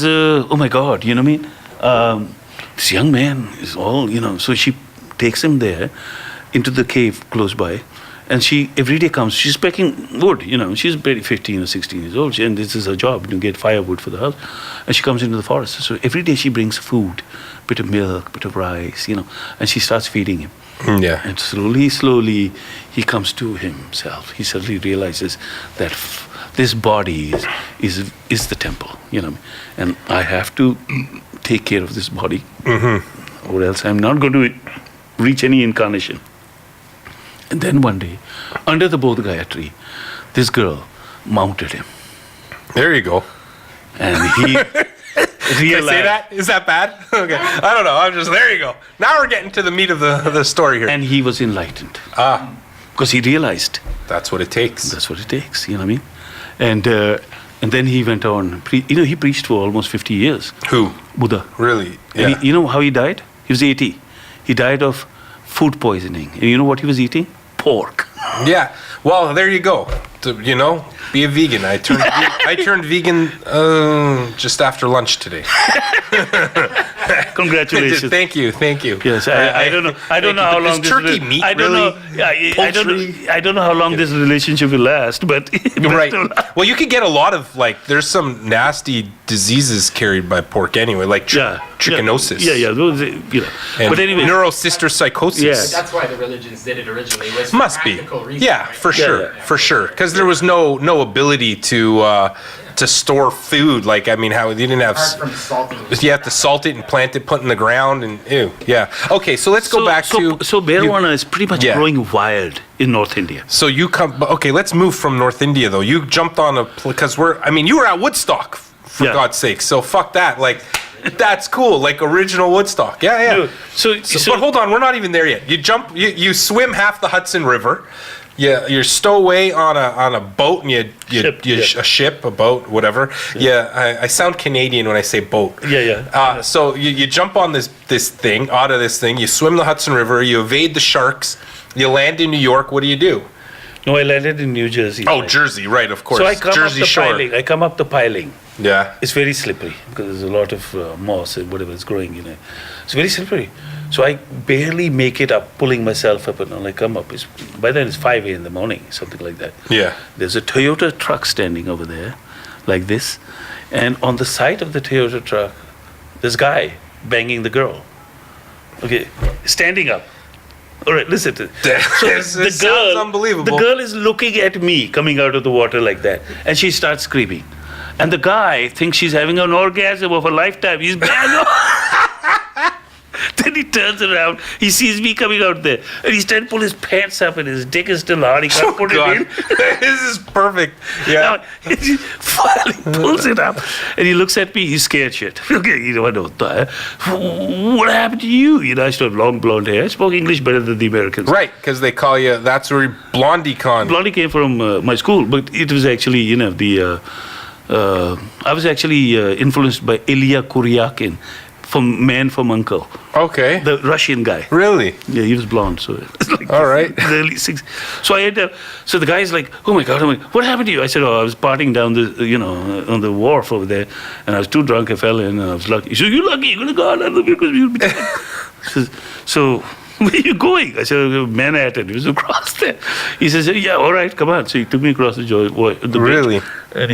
oh my God, you know what I mean? This young man is all, you know. So she takes him there into the cave close by. And she every day comes, she's packing wood, you know. She's barely 15 or 16 years old. And this is her job, to get firewood for the house. And she comes into the forest. So every day she brings food, bit of milk, bit of rice, you know. And she starts feeding him. Yeah. And slowly, he comes to himself. He suddenly realizes that this body is the temple, you know. And I have to take care of this body, or else I'm not going to reach any incarnation. And then one day, under the Bodh Gaya tree, this girl mounted him. There you go. And he Can I say that? Is that bad? Okay. I don't know. I'm just, there you go. Now we're getting to the meat of the story here. And he was enlightened. Ah. Because he realized. That's what it takes. That's what it takes, you know what I mean? And then he went on, he preached for almost 50 years. Who? Buddha. Really? Yeah. And you know how he died? He was 80. He died of food poisoning. And you know what he was eating? Pork. Yeah. Well, there you go. You know, be a vegan. I turned vegan just after lunch today. Congratulations. Thank you. Yes, I don't know. I don't know how long this turkey meat. I don't know. I don't know how long this relationship will last, but right. Well, you could get a lot of there's some nasty diseases carried by pork anyway, like trichinosis. Yeah. Those, you know. But anyway, neurocysticercosis. Yes. That's why the religions did it originally. Was Must be. reasons, Yeah, right? for sure. Because there was no ability to store food. Like, I mean, how you didn't have. Apart from salting. You have to salt it and plant it, put it in the ground, and ew. Yeah. Okay, so let's go back to. So marijuana is pretty much growing wild in North India. So you come. Okay, let's move from North India though. You jumped on because you were at Woodstock for God's sake. So fuck that. Like. That's cool, like original Woodstock. Yeah. No, so but hold on, we're not even there yet. You swim half the Hudson River. Yeah, you're stowaway on a boat, and a ship, a boat, whatever. Yeah, I sound Canadian when I say boat. Yeah. So you jump on this thing, out of this thing. You swim the Hudson River. You evade the sharks. You land in New York. What do you do? No, I landed in New Jersey. Oh, Jersey, right, of course. So I come Jersey up the Shore. piling. I come up the piling. Yeah. It's very slippery because there's a lot of moss and whatever is growing in it. It's very slippery. So I barely make it up, pulling myself up, and I come up. By then it's 5 a.m. in the morning, something like that. Yeah. There's a Toyota truck standing over there, like this. And on the side of the Toyota truck, this guy banging the girl. Okay, standing up. All right, listen to this. So This sounds unbelievable. The girl is looking at me coming out of the water like that, and she starts screaming. And the guy thinks she's having an orgasm of a lifetime. He's bang. Then he turns around. He sees me coming out there, and he's trying to pull his pants up, and his dick is still hard. He can't put it in. This is perfect. Yeah. He finally pulls it up, and he looks at me. He's scared shit. Okay, what happened to you? I still have long blonde hair. I spoke English better than the Americans. Right, because they call you. That's where Blondie Con. Blondie came from my school, but it was actually I was actually influenced by Ilya Kuryakin. Man from Uncle. Okay. The Russian guy. Really? Yeah, he was blonde, so it's like all right. The early 60s. So I had so the guy's like, oh my God, what happened to you? I said, I was partying down on the wharf over there, and I was too drunk, I fell in, and I was lucky. He said, you're lucky, you're gonna go out of the because you'll be dead. So where are you going? I said, Manhattan. He was across there. He says, yeah, all right, come on. So he took me across the really? bridge. And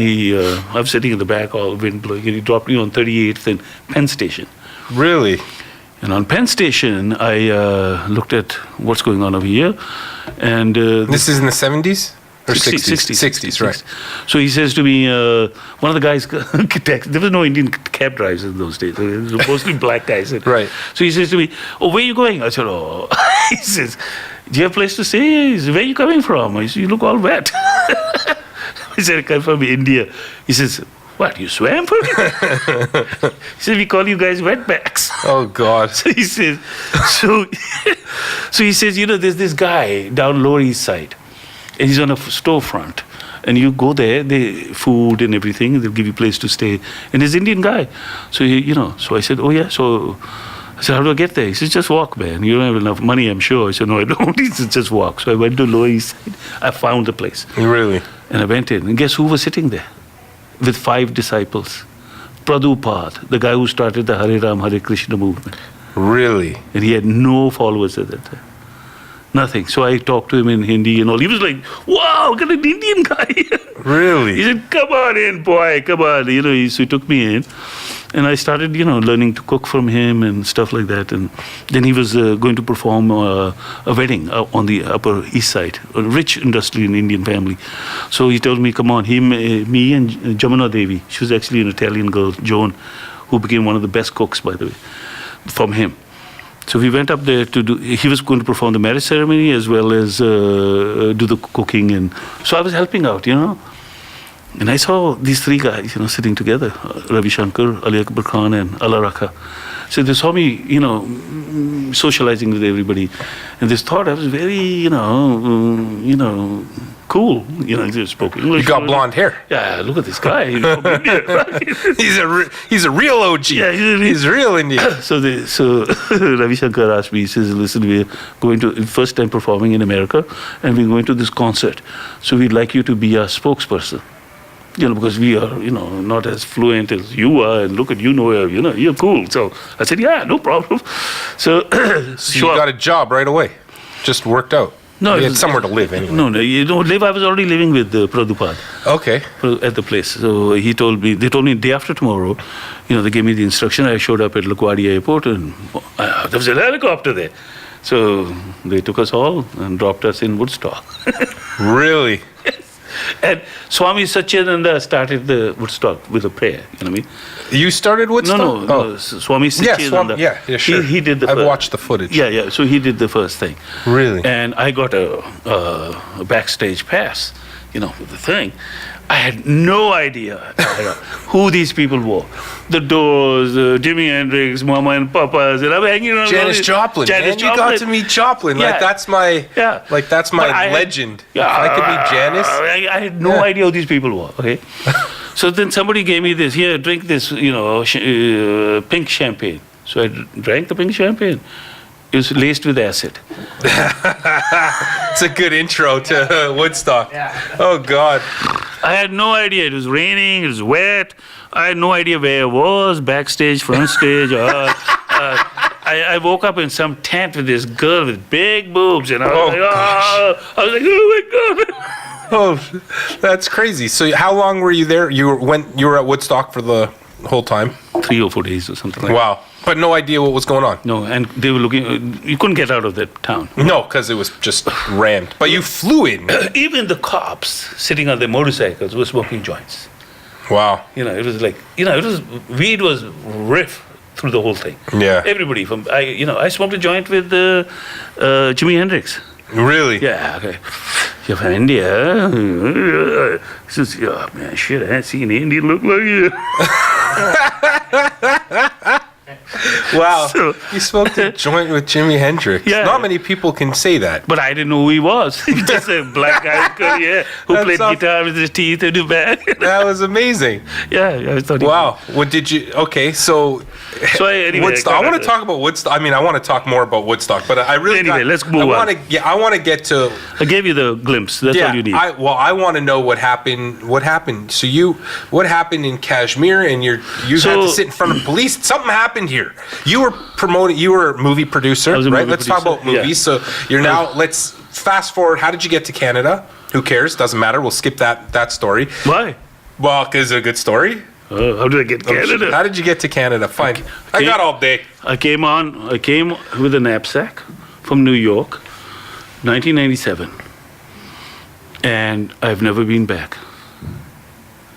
I was sitting in the back, all wind blowing, and he dropped me on 38th and Penn Station. Really? And on Penn Station, I looked at what's going on over here. And this is in the 70s? Or 60s? 60s, right. So he says to me, one of the guys, there was no Indian cab drivers in those days. It was mostly black guys. Right. So he says to me, where are you going? I said, He says, do you have a place to stay? He says, where are you coming from? I said, you look all wet. I said, I come from India. He says, what, you swam for me? He said, we call you guys wetbacks. Oh, God. So he says, so he says, there's this guy down Lower East Side, and he's on a storefront. And you go there, food and everything, they'll give you a place to stay. And he's an Indian guy. So, so I said, oh, yeah. So I said, how do I get there? He said, just walk, man. You don't have enough money, I'm sure. I said, no, I don't. He said, just walk. So I went to Lower East Side. I found the place. Really? And I went in. And guess who was sitting there? With 5 disciples. Prabhupada, the guy who started the Hare Ram, Hare Krishna movement. Really? And he had no followers at that time. Nothing. So I talked to him in Hindi and all. He was like, wow, look at an Indian guy. Really? He said, come on in, boy, come on. So he took me in. And I started, learning to cook from him and stuff like that. And then he was going to perform a wedding on the Upper East Side, a rich industrial Indian family. So he told me, come on, me and Jamuna Devi, she was actually an Italian girl, Joan, who became one of the best cooks, by the way, from him. So we went up there he was going to perform the marriage ceremony as well as do the cooking. And so I was helping out, And I saw these 3 guys, sitting together, Ravi Shankar, Ali Akbar Khan, and Allah Rakha. So they saw me, socializing with everybody. And they thought I was very, cool. They spoke English. You got blonde hair. Yeah, look at this guy. He's from India. He's a real OG. Yeah, he's real Indian. So Ravi Shankar asked me, he says, listen, we're going to, first time performing in America, and we're going to this concert. So we'd like you to be our spokesperson. Because we are, not as fluent as you are, and look at you're cool. So I said, yeah, no problem. So, so you got a job right away. Just worked out. No, you had somewhere to live anyway. No, you don't live. I was already living with Prabhupada. Okay. At the place. So they told me day after tomorrow, they gave me the instruction. I showed up at LaGuardia Airport, and there was a helicopter there. So they took us all and dropped us in Woodstock. Really? And Swami Satchidananda started the Woodstock with a prayer. You know what I mean? You started Woodstock? No. Swami Satchidananda. Yeah, sure. He did the I've watched the footage. Yeah. So he did the first thing. Really? And I got a backstage pass, with the thing. I had no idea who these people were. The Doors, Jimi Hendrix, Mama and Papas, and I'm hanging around. Janis Joplin. You got to meet Joplin. Yeah. That's my legend. If I could meet Janis. I had no idea who these people were. Okay. So then somebody gave me this. Here, drink this. Pink champagne. So I drank the pink champagne. It was laced with acid. It's a good intro to Woodstock. Yeah. Oh, God. I had no idea. It was raining. It was wet. I had no idea where I was, backstage, front stage. I woke up in some tent with this girl with big boobs. And I was oh my God. Oh, that's crazy. So how long were you there? You were at Woodstock for the whole time? 3 or 4 days or something like that. Wow. But no idea what was going on? No, and they were looking, you couldn't get out of that town. No, because it was just rammed. But you flew in. Even the cops sitting on their motorcycles were smoking joints. Wow. It was like, weed was riff through the whole thing. Yeah. Everybody I smoked a joint with Jimi Hendrix. Really? Yeah, okay. You're from India? He says, yeah, man, shit, I haven't seen an Indian look like you. Wow. So, you smoked a joint with Jimi Hendrix. Yeah. Not many people can say that. But I didn't know who he was. He was just a black guy who played guitar with his teeth in his bag. That was amazing. Yeah, I thought. Wow. What did you? Okay, so. Anyway, Woodstock. I want to talk about Woodstock. I mean, I want to talk more about Woodstock, but I really. Anyway, let's move on. I want to get to. I gave you the glimpse. That's all you need. I want to know what happened. What happened? So what happened in Kashmir, and you had to sit in front of police. Something happened here. You were promoting. You were a movie producer, right? Let's talk about movies. Yeah. So you're now. Let's fast forward. How did you get to Canada? Who cares? Doesn't matter. We'll skip that story. Why? Well, because it's a good story. How did I get to Canada? How did you get to Canada? Fine. I got all day. I came with a knapsack from New York, 1997, and I've never been back.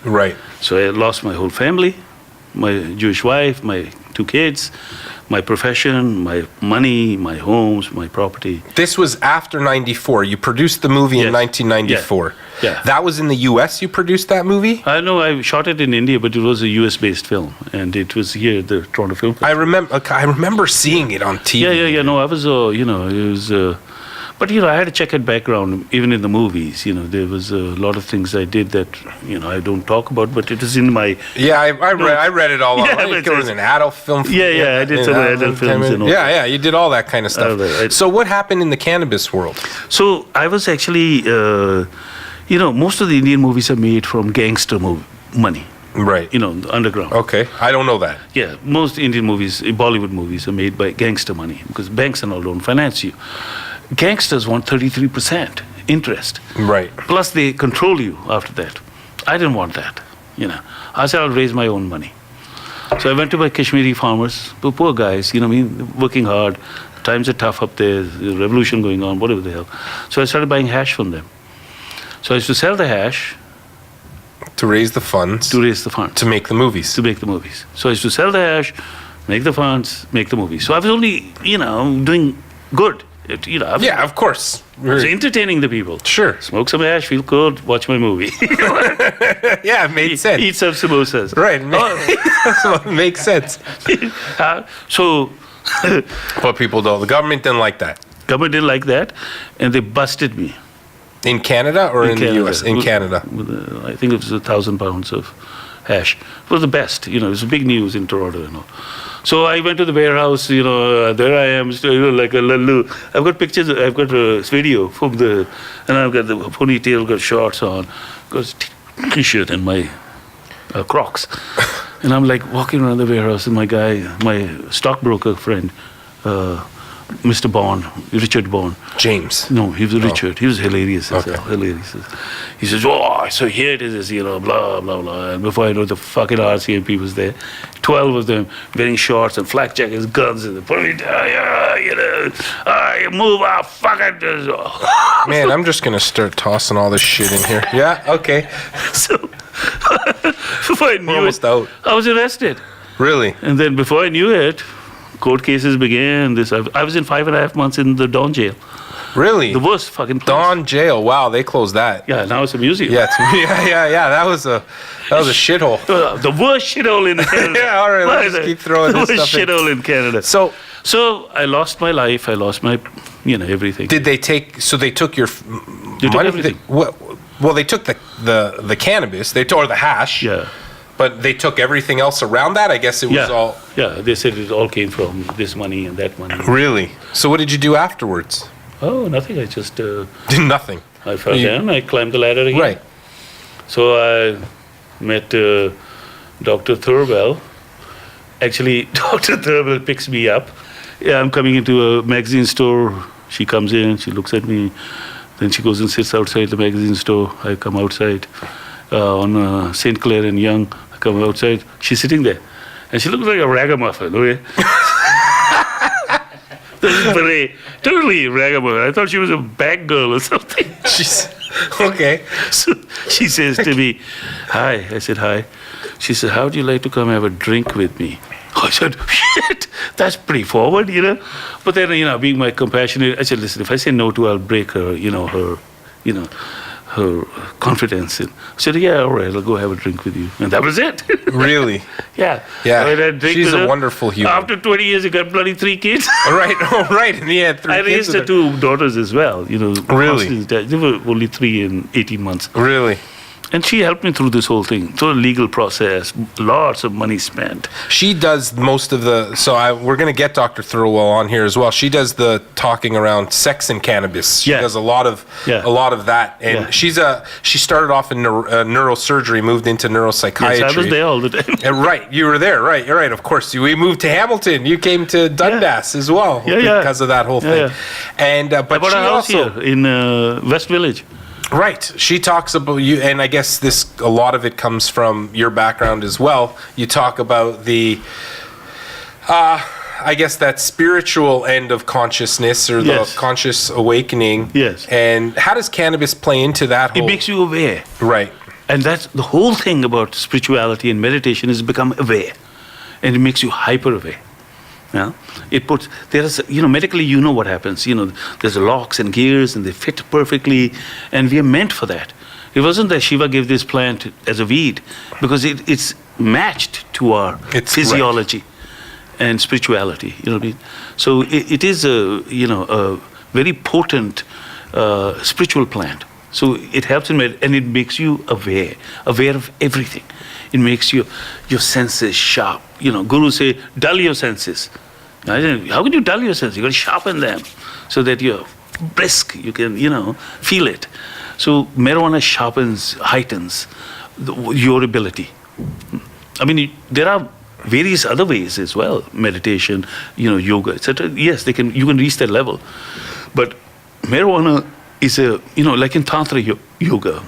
Right. So I lost my whole family, my Jewish wife, my 2 kids, my profession, my money, my homes, my property. This was after 94. You produced the movie in 1994. Yeah. That was in the U.S. you produced that movie? I know I shot it in India, but it was a US-based film, and it was here at the Toronto Film Festival. I remember seeing it on TV. Yeah. No, I was, it was. But I had a checkered background, even in the movies. There was a lot of things I did that I don't talk about, but it is in my. Yeah, I read it all. Yeah, Right? It was an adult film. Yeah, I did some adult films and all. Yeah, you did all that kind of stuff. So what happened in the cannabis world? So I was actually, most of the Indian movies are made from gangster money. Right. Underground. Okay, I don't know that. Yeah, most Indian movies, Bollywood movies, are made by gangster money because banks and all don't finance you. Gangsters want 33% interest. Right. Plus they control you after that. I didn't want that. I said I'll raise my own money. So I went to my Kashmiri farmers, poor guys, working hard. Times are tough up there, there's a revolution going on, whatever the hell. So I started buying hash from them. So I used to sell the hash. To raise the funds. To make the movies. So I used to sell the hash, make the funds, make the movies. So I was only, doing good. Yeah, of course. I was entertaining the people. Sure. Smoke some hash, feel good, watch my movie. Yeah, it made sense. Eat some samosas. Right. Makes sense. So. But people don't. The government didn't like that. Government didn't like that, and they busted me. In Canada or in the US? In Canada. I think it was 1,000 pounds of hash. It was the best. It was big news in Toronto. So I went to the warehouse. There I am, like a laloo. I've got pictures. I've got a video from and I've got the ponytail, got shorts on, got t-shirt and my Crocs, and I'm like walking around the warehouse, and my stockbroker friend. Mr. Bond, Richard Bond. James. No, he was Richard. He was hilarious. Okay. Hilarious. He says, so here it is, blah, blah, blah. And before I know, the fucking RCMP was there. 12 of them wearing shorts and flak jackets, guns, and the move out, fucking. Man, I'm just going to start tossing all this shit in here. Yeah, okay. So, before I knew it, I was arrested. Really? And then before I knew it, court cases began. I was in 5.5 months in the Don jail. Really? The worst fucking place. Don jail. Wow, they closed that. Yeah, now it's a museum. Yeah, That was a shithole. The worst shithole in Canada. Yeah, all right. Let's just keep throwing this stuff in. The worst shithole in Canada. So I lost my life. I lost my, everything. Did they take? So they took your They took everything. Well, they took the cannabis. They tore the hash. Yeah. But they took everything else around that? I guess it was all... Yeah, they said it all came from this money and that money. Really? So what did you do afterwards? Oh, nothing. I just... Did nothing? I fell down. I climbed the ladder again. Right. So I met Dr. Thurwell. Actually, Dr. Thurwell picks me up. Yeah, I'm coming into a magazine store. She comes in, she looks at me. Then she goes and sits outside the magazine store. I come outside on St. Clair and Yonge. I come outside. She's sitting there. And she looks like a ragamuffin. Okay? Totally ragamuffin. I thought she was a bag girl or something. She's okay. So she says to me, hi. I said, hi. She said, how would you like to come have a drink with me? I said, shit, that's pretty forward, But then, being my compassionate, I said, listen, if I say no to her, I'll break her, her confidence. And I said, yeah, all right, I'll go have a drink with you. And that was it. Really? Yeah. Yeah. She's a wonderful human. After 20 years, you got bloody 3 kids. Right. Oh, right. And he had 3 kids. I raised her 2 daughters as well. Really? They were only 3 in 18 months. Really? And she helped me through this whole thing, through the legal process, lots of money spent. She does most of the, we're going to get Dr. Thurwell on here as well. She does the talking around sex and cannabis. She does a lot of that. And she started off in neurosurgery, moved into neuropsychiatry. Yes, I was there all the time. Right, you were there, right, you're right, of course. We moved to Hamilton. You came to Dundas as well because of that whole thing. Yeah. And, but I bought she a house also, here in West Village. Right. She talks about you, and I guess a lot of it comes from your background as well. You talk about the, I guess that spiritual end of consciousness or the conscious awakening. Yes. And how does cannabis play into that whole? It makes you aware. Right. And that's the whole thing about spirituality and meditation is become aware. And it makes you hyper aware. Yeah, medically, what happens. There's locks and gears and they fit perfectly, and we are meant for that. It wasn't that Shiva gave this plant as a weed, because it's matched to our physiology and spirituality. You know what I mean? So it is a very potent spiritual plant. So it helps and it makes you aware of everything. It makes your senses sharp. You know, Guru say, dull your senses. How can you dull your senses? You got to sharpen them so that you're brisk. You can, feel it. So marijuana heightens your ability. I mean, there are various other ways as well. Meditation, yoga, etc. Yes, you can reach that level. But marijuana is like in Tantra yoga,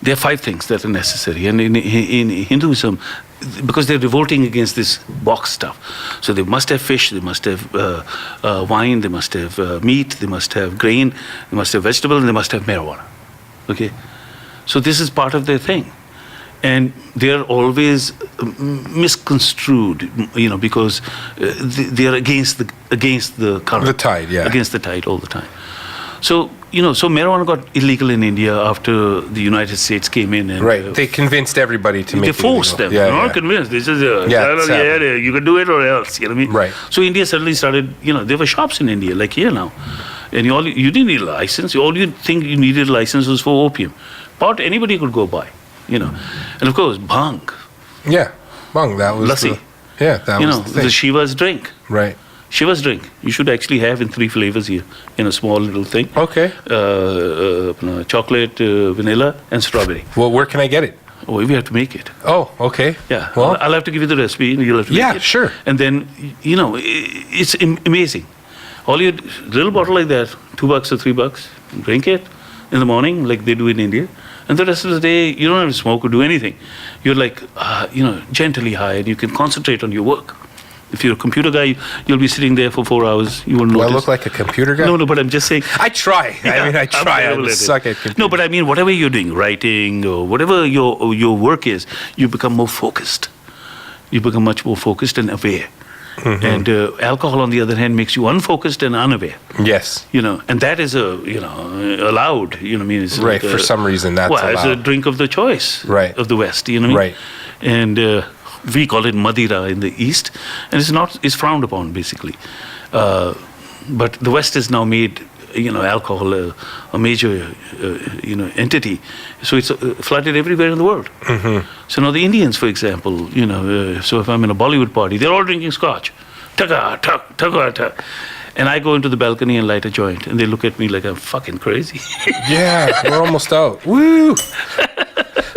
there are 5 things that are necessary. And in Hinduism, because they're revolting against this box stuff, so they must have fish, they must have wine, they must have meat, they must have grain, they must have vegetable, and they must have marijuana. Okay? So this is part of their thing. And they're always misconstrued, because they're against the current. The tide, yeah. Against the tide all the time. So, so marijuana got illegal in India after the United States came in. And, right. They convinced everybody to make it illegal. They forced them. Yeah, Not convinced. This is you can do it or else. You know what I mean? Right. So India suddenly started, there were shops in India, like here now. And you didn't need a license. All you think you needed a license was for opium. Pot anybody could go buy, And of course, bhang. Yeah. Bhang, that was Lassi. That was the thing. The Shiva's drink. Right. Shiva's drink. You should actually have in 3 flavors here, in a small little thing. Okay. Chocolate, vanilla, and strawberry. Well, where can I get it? Oh, we have to make it. Oh, okay. Yeah. Well, I'll have to give you the recipe, and you'll have to make it. Yeah, sure. And then, it's amazing. Little bottle like that, $2 or $3. Drink it in the morning, like they do in India. And the rest of the day, you don't have to smoke or do anything. You're like, gently high, and you can concentrate on your work. If you're a computer guy, you'll be sitting there for 4 hours. You won't notice. Do I look like a computer guy? No, but I'm just saying. I try. I try. I suck at computers. No, but I mean, whatever you're doing, writing or whatever your work is, you become more focused. You become much more focused and aware. Mm-hmm. And alcohol, on the other hand, makes you unfocused and unaware. Yes. And that is allowed. It's right. For some reason, that's allowed. It's a drink of the choice. Right. Of the West. You know what I mean? Right. And we call it Madira in the East, and it's frowned upon basically. But the West has now made alcohol a major entity, so it's flooded everywhere in the world. Mm-hmm. So now the Indians, for example, so if I'm in a Bollywood party, they're all drinking scotch, taka tak taka tak. And I go into the balcony and light a joint, and they look at me like I'm fucking crazy. Yeah, we're almost out. Woo!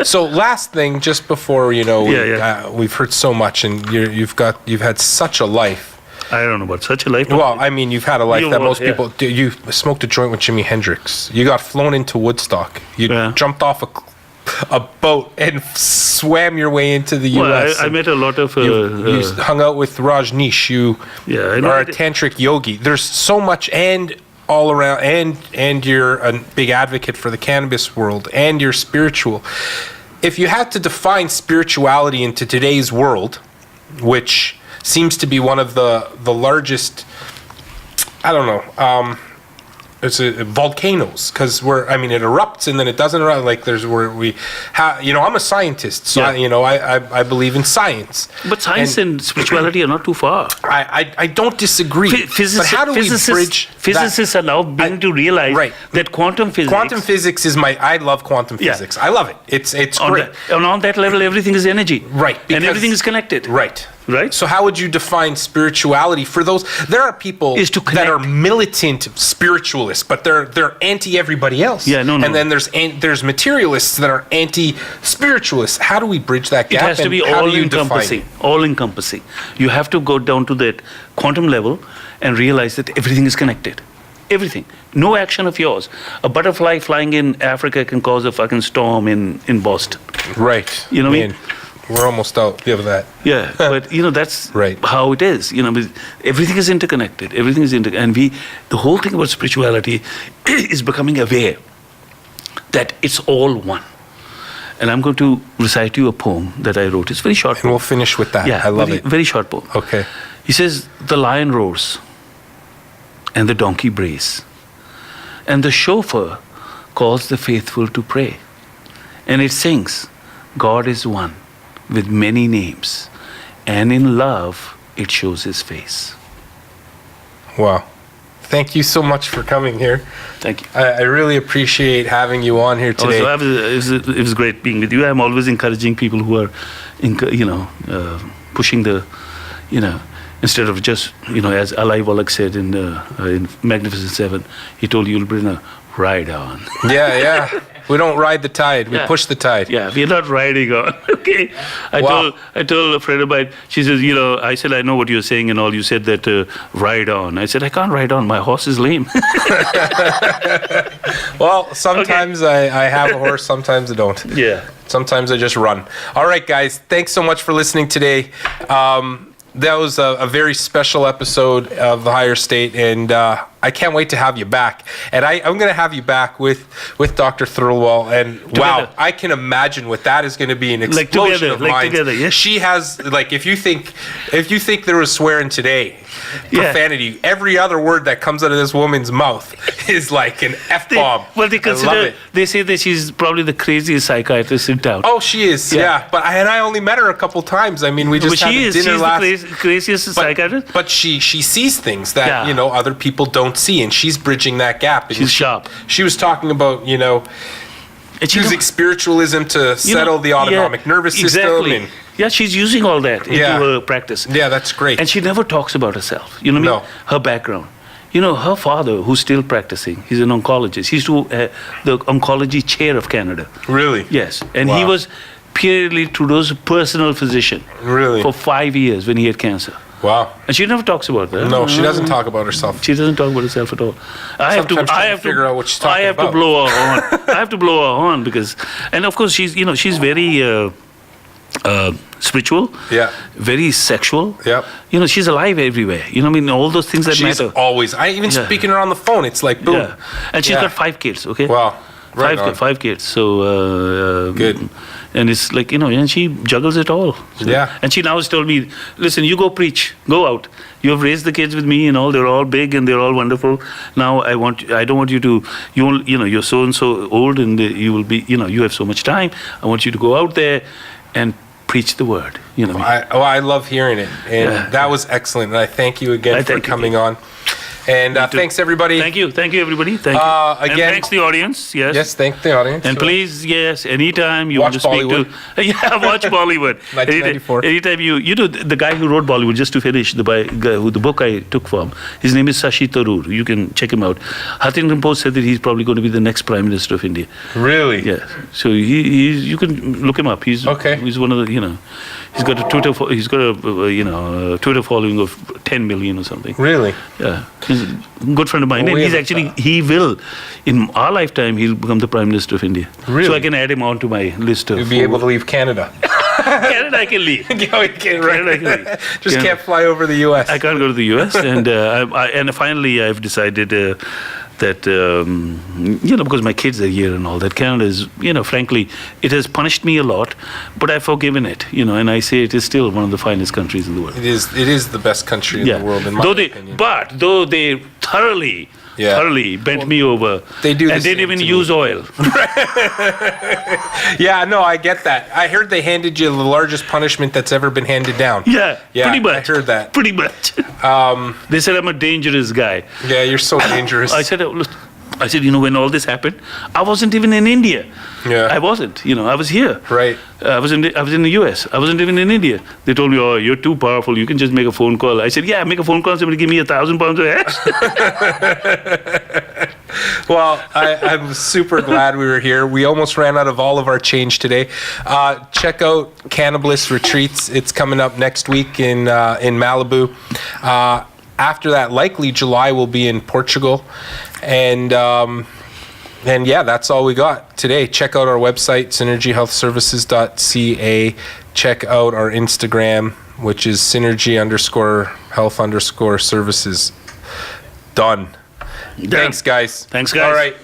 So last thing, just before we've heard so much, and you've had such a life. I don't know about such a life. Well, I mean, you've had a life that most people. You smoked a joint with Jimi Hendrix. You got flown into Woodstock. You jumped off a boat and swam your way into the U.S. I met a lot of. You hung out with Rajneesh. You are a tantric yogi. There's so much and. All around, and you're a big advocate for the cannabis world, and you're spiritual. If you had to define spirituality into today's world, which seems to be one of the largest, I don't know, it's volcanoes, because it erupts and then it doesn't erupt. Like I'm a scientist, so I believe in science. But science and spirituality are not too far. I don't disagree. But how do we bridge? Physicists are now beginning to realize that quantum physics. Quantum physics is I love quantum physics. I love it. It's great. And on that level, everything is energy. Right. And everything is connected. Right. Right. So how would you define spirituality for those? There are people that are militant spiritualists, but they're anti everybody else. Yeah, no. And then there's materialists that are anti-spiritualists. How do we bridge that gap? It has to be all-encompassing. All-encompassing. You have to go down to that quantum level and realize that everything is connected. Everything. No action of yours. A butterfly flying in Africa can cause a fucking storm in Boston. Right. You know what I mean? We're almost out of that. Yeah, but that's how it is. Everything is interconnected. Everything is and the whole thing about spirituality is becoming aware that it's all one. And I'm going to recite you a poem that I wrote. It's very short. And we'll finish with that. Yeah, I love it. Very short poem. Okay. He says, "The lion roars, and the donkey brays, and the chauffeur calls the faithful to pray. And it sings, God is one with many names, and in love it shows his face. Wow. Thank you so much for coming here. Thank you. I really appreciate having you on here today. It was great being with you. I'm always encouraging people who are, pushing the, instead of just, as Ali Wallach said in Magnificent Seven, he told you, you'll bring a ride on. Yeah. We don't ride the tide. We push the tide. Yeah, we're not riding on. Okay. I told a friend of mine, she says, I said, I know what you're saying and all. You said that ride on. I said, I can't ride on. My horse is lame. Well, sometimes I have a horse, sometimes I don't. Yeah. Sometimes I just run. All right, guys. Thanks so much for listening today. That was a very special episode of The Higher State, and I can't wait to have you back. And I'm going to have you back with Dr. Thirlwall. And together. Wow, I can imagine what that is going to be, an explosion of minds. Together, yes. She has, if you think there was swearing today, profanity, every other word that comes out of this woman's mouth is like an F-bomb. They say that she's probably the craziest psychiatrist in town. Oh, she is, yeah. But I only met her a couple times. I mean, we just had a dinner last. She's the craziest psychiatrist. But she sees things that other people don't see, and she's bridging that gap. And she's sharp. She was talking about using spiritualism to settle the autonomic nervous system. And, she's using all that into her practice. Yeah, that's great. And she never talks about herself. You know what I mean? Her background. Her father, who's still practicing, he's an oncologist. He's the oncology chair of Canada. Really? Yes. And he was Pierre Trudeau's personal physician. Really? For 5 years when he had cancer. Wow. And she never talks about that. No, she doesn't talk about herself. She doesn't talk about herself at all. I have to figure out what she's talking about. I have to blow her horn. I have to blow her horn because, and of course she's very spiritual. Yeah. Very sexual. Yep. She's alive everywhere. All those things that matter. She's always. I even speaking to her on the phone. It's like boom. Yeah. And she's got 5 kids. Okay. Wow. Right five kids. So good. And it's like, and she juggles it all. So, yeah. And she now has told me, listen, you go preach, go out. You have raised the kids with me and all. They're all big and they're all wonderful. Now I don't want you to, you're so and so old and you will be, you have so much time. I want you to go out there and preach the word. I love hearing it, and that was excellent. And I thank you again for coming on. And thanks, everybody. Thank you, everybody. Thank you. Again, and thanks the audience. Yes. Yes, thank the audience. And please, anytime you want to speak Bollywood. Watch Bollywood. 1994. Anytime the guy who wrote Bollywood, just to finish, the book I took from, his name is Shashi Tharoor. You can check him out. Huffington Post said that he's probably going to be the next Prime Minister of India. Really? Yeah. So you can look him up. He's one of the, he's got a Twitter Twitter following of 10 million or something. Really? Yeah. He's a good friend of mine. And he will, in our lifetime, he'll become the Prime Minister of India. Really? So I can add him onto my list of... You'll be able to leave Canada. Canada I can leave. Canada I can leave. Just can't fly over the U.S. I can't go to the U.S. And finally I've decided that, because my kids are here and all that, Canada is, frankly, it has punished me a lot, but I've forgiven it, and I say it is still one of the finest countries in the world. It is the best country in the world, in my opinion. Though they thoroughly bent me over. They do, and they didn't even use oil. Yeah, no, I get that. I heard they handed you the largest punishment that's ever been handed down. Yeah, pretty much. I heard that. Pretty much. They said I'm a dangerous guy. Yeah, you're so dangerous. I said, when all this happened, I wasn't even in India. Yeah. I wasn't. I was here. Right. I was in the U.S. I wasn't even in India. They told me, "Oh, you're too powerful. You can just make a phone call." I said, "Yeah, make a phone call. Somebody give me 1,000 pounds of cash." Well, I'm super glad we were here. We almost ran out of all of our change today. Check out Cannabalist Retreats. It's coming up next week in Malibu. After that, likely July will be in Portugal. And that's all we got today. Check out our website, synergyhealthservices.ca. Check out our Instagram, which is synergy_health_services. Done. Thanks, guys. Thanks, guys. All right.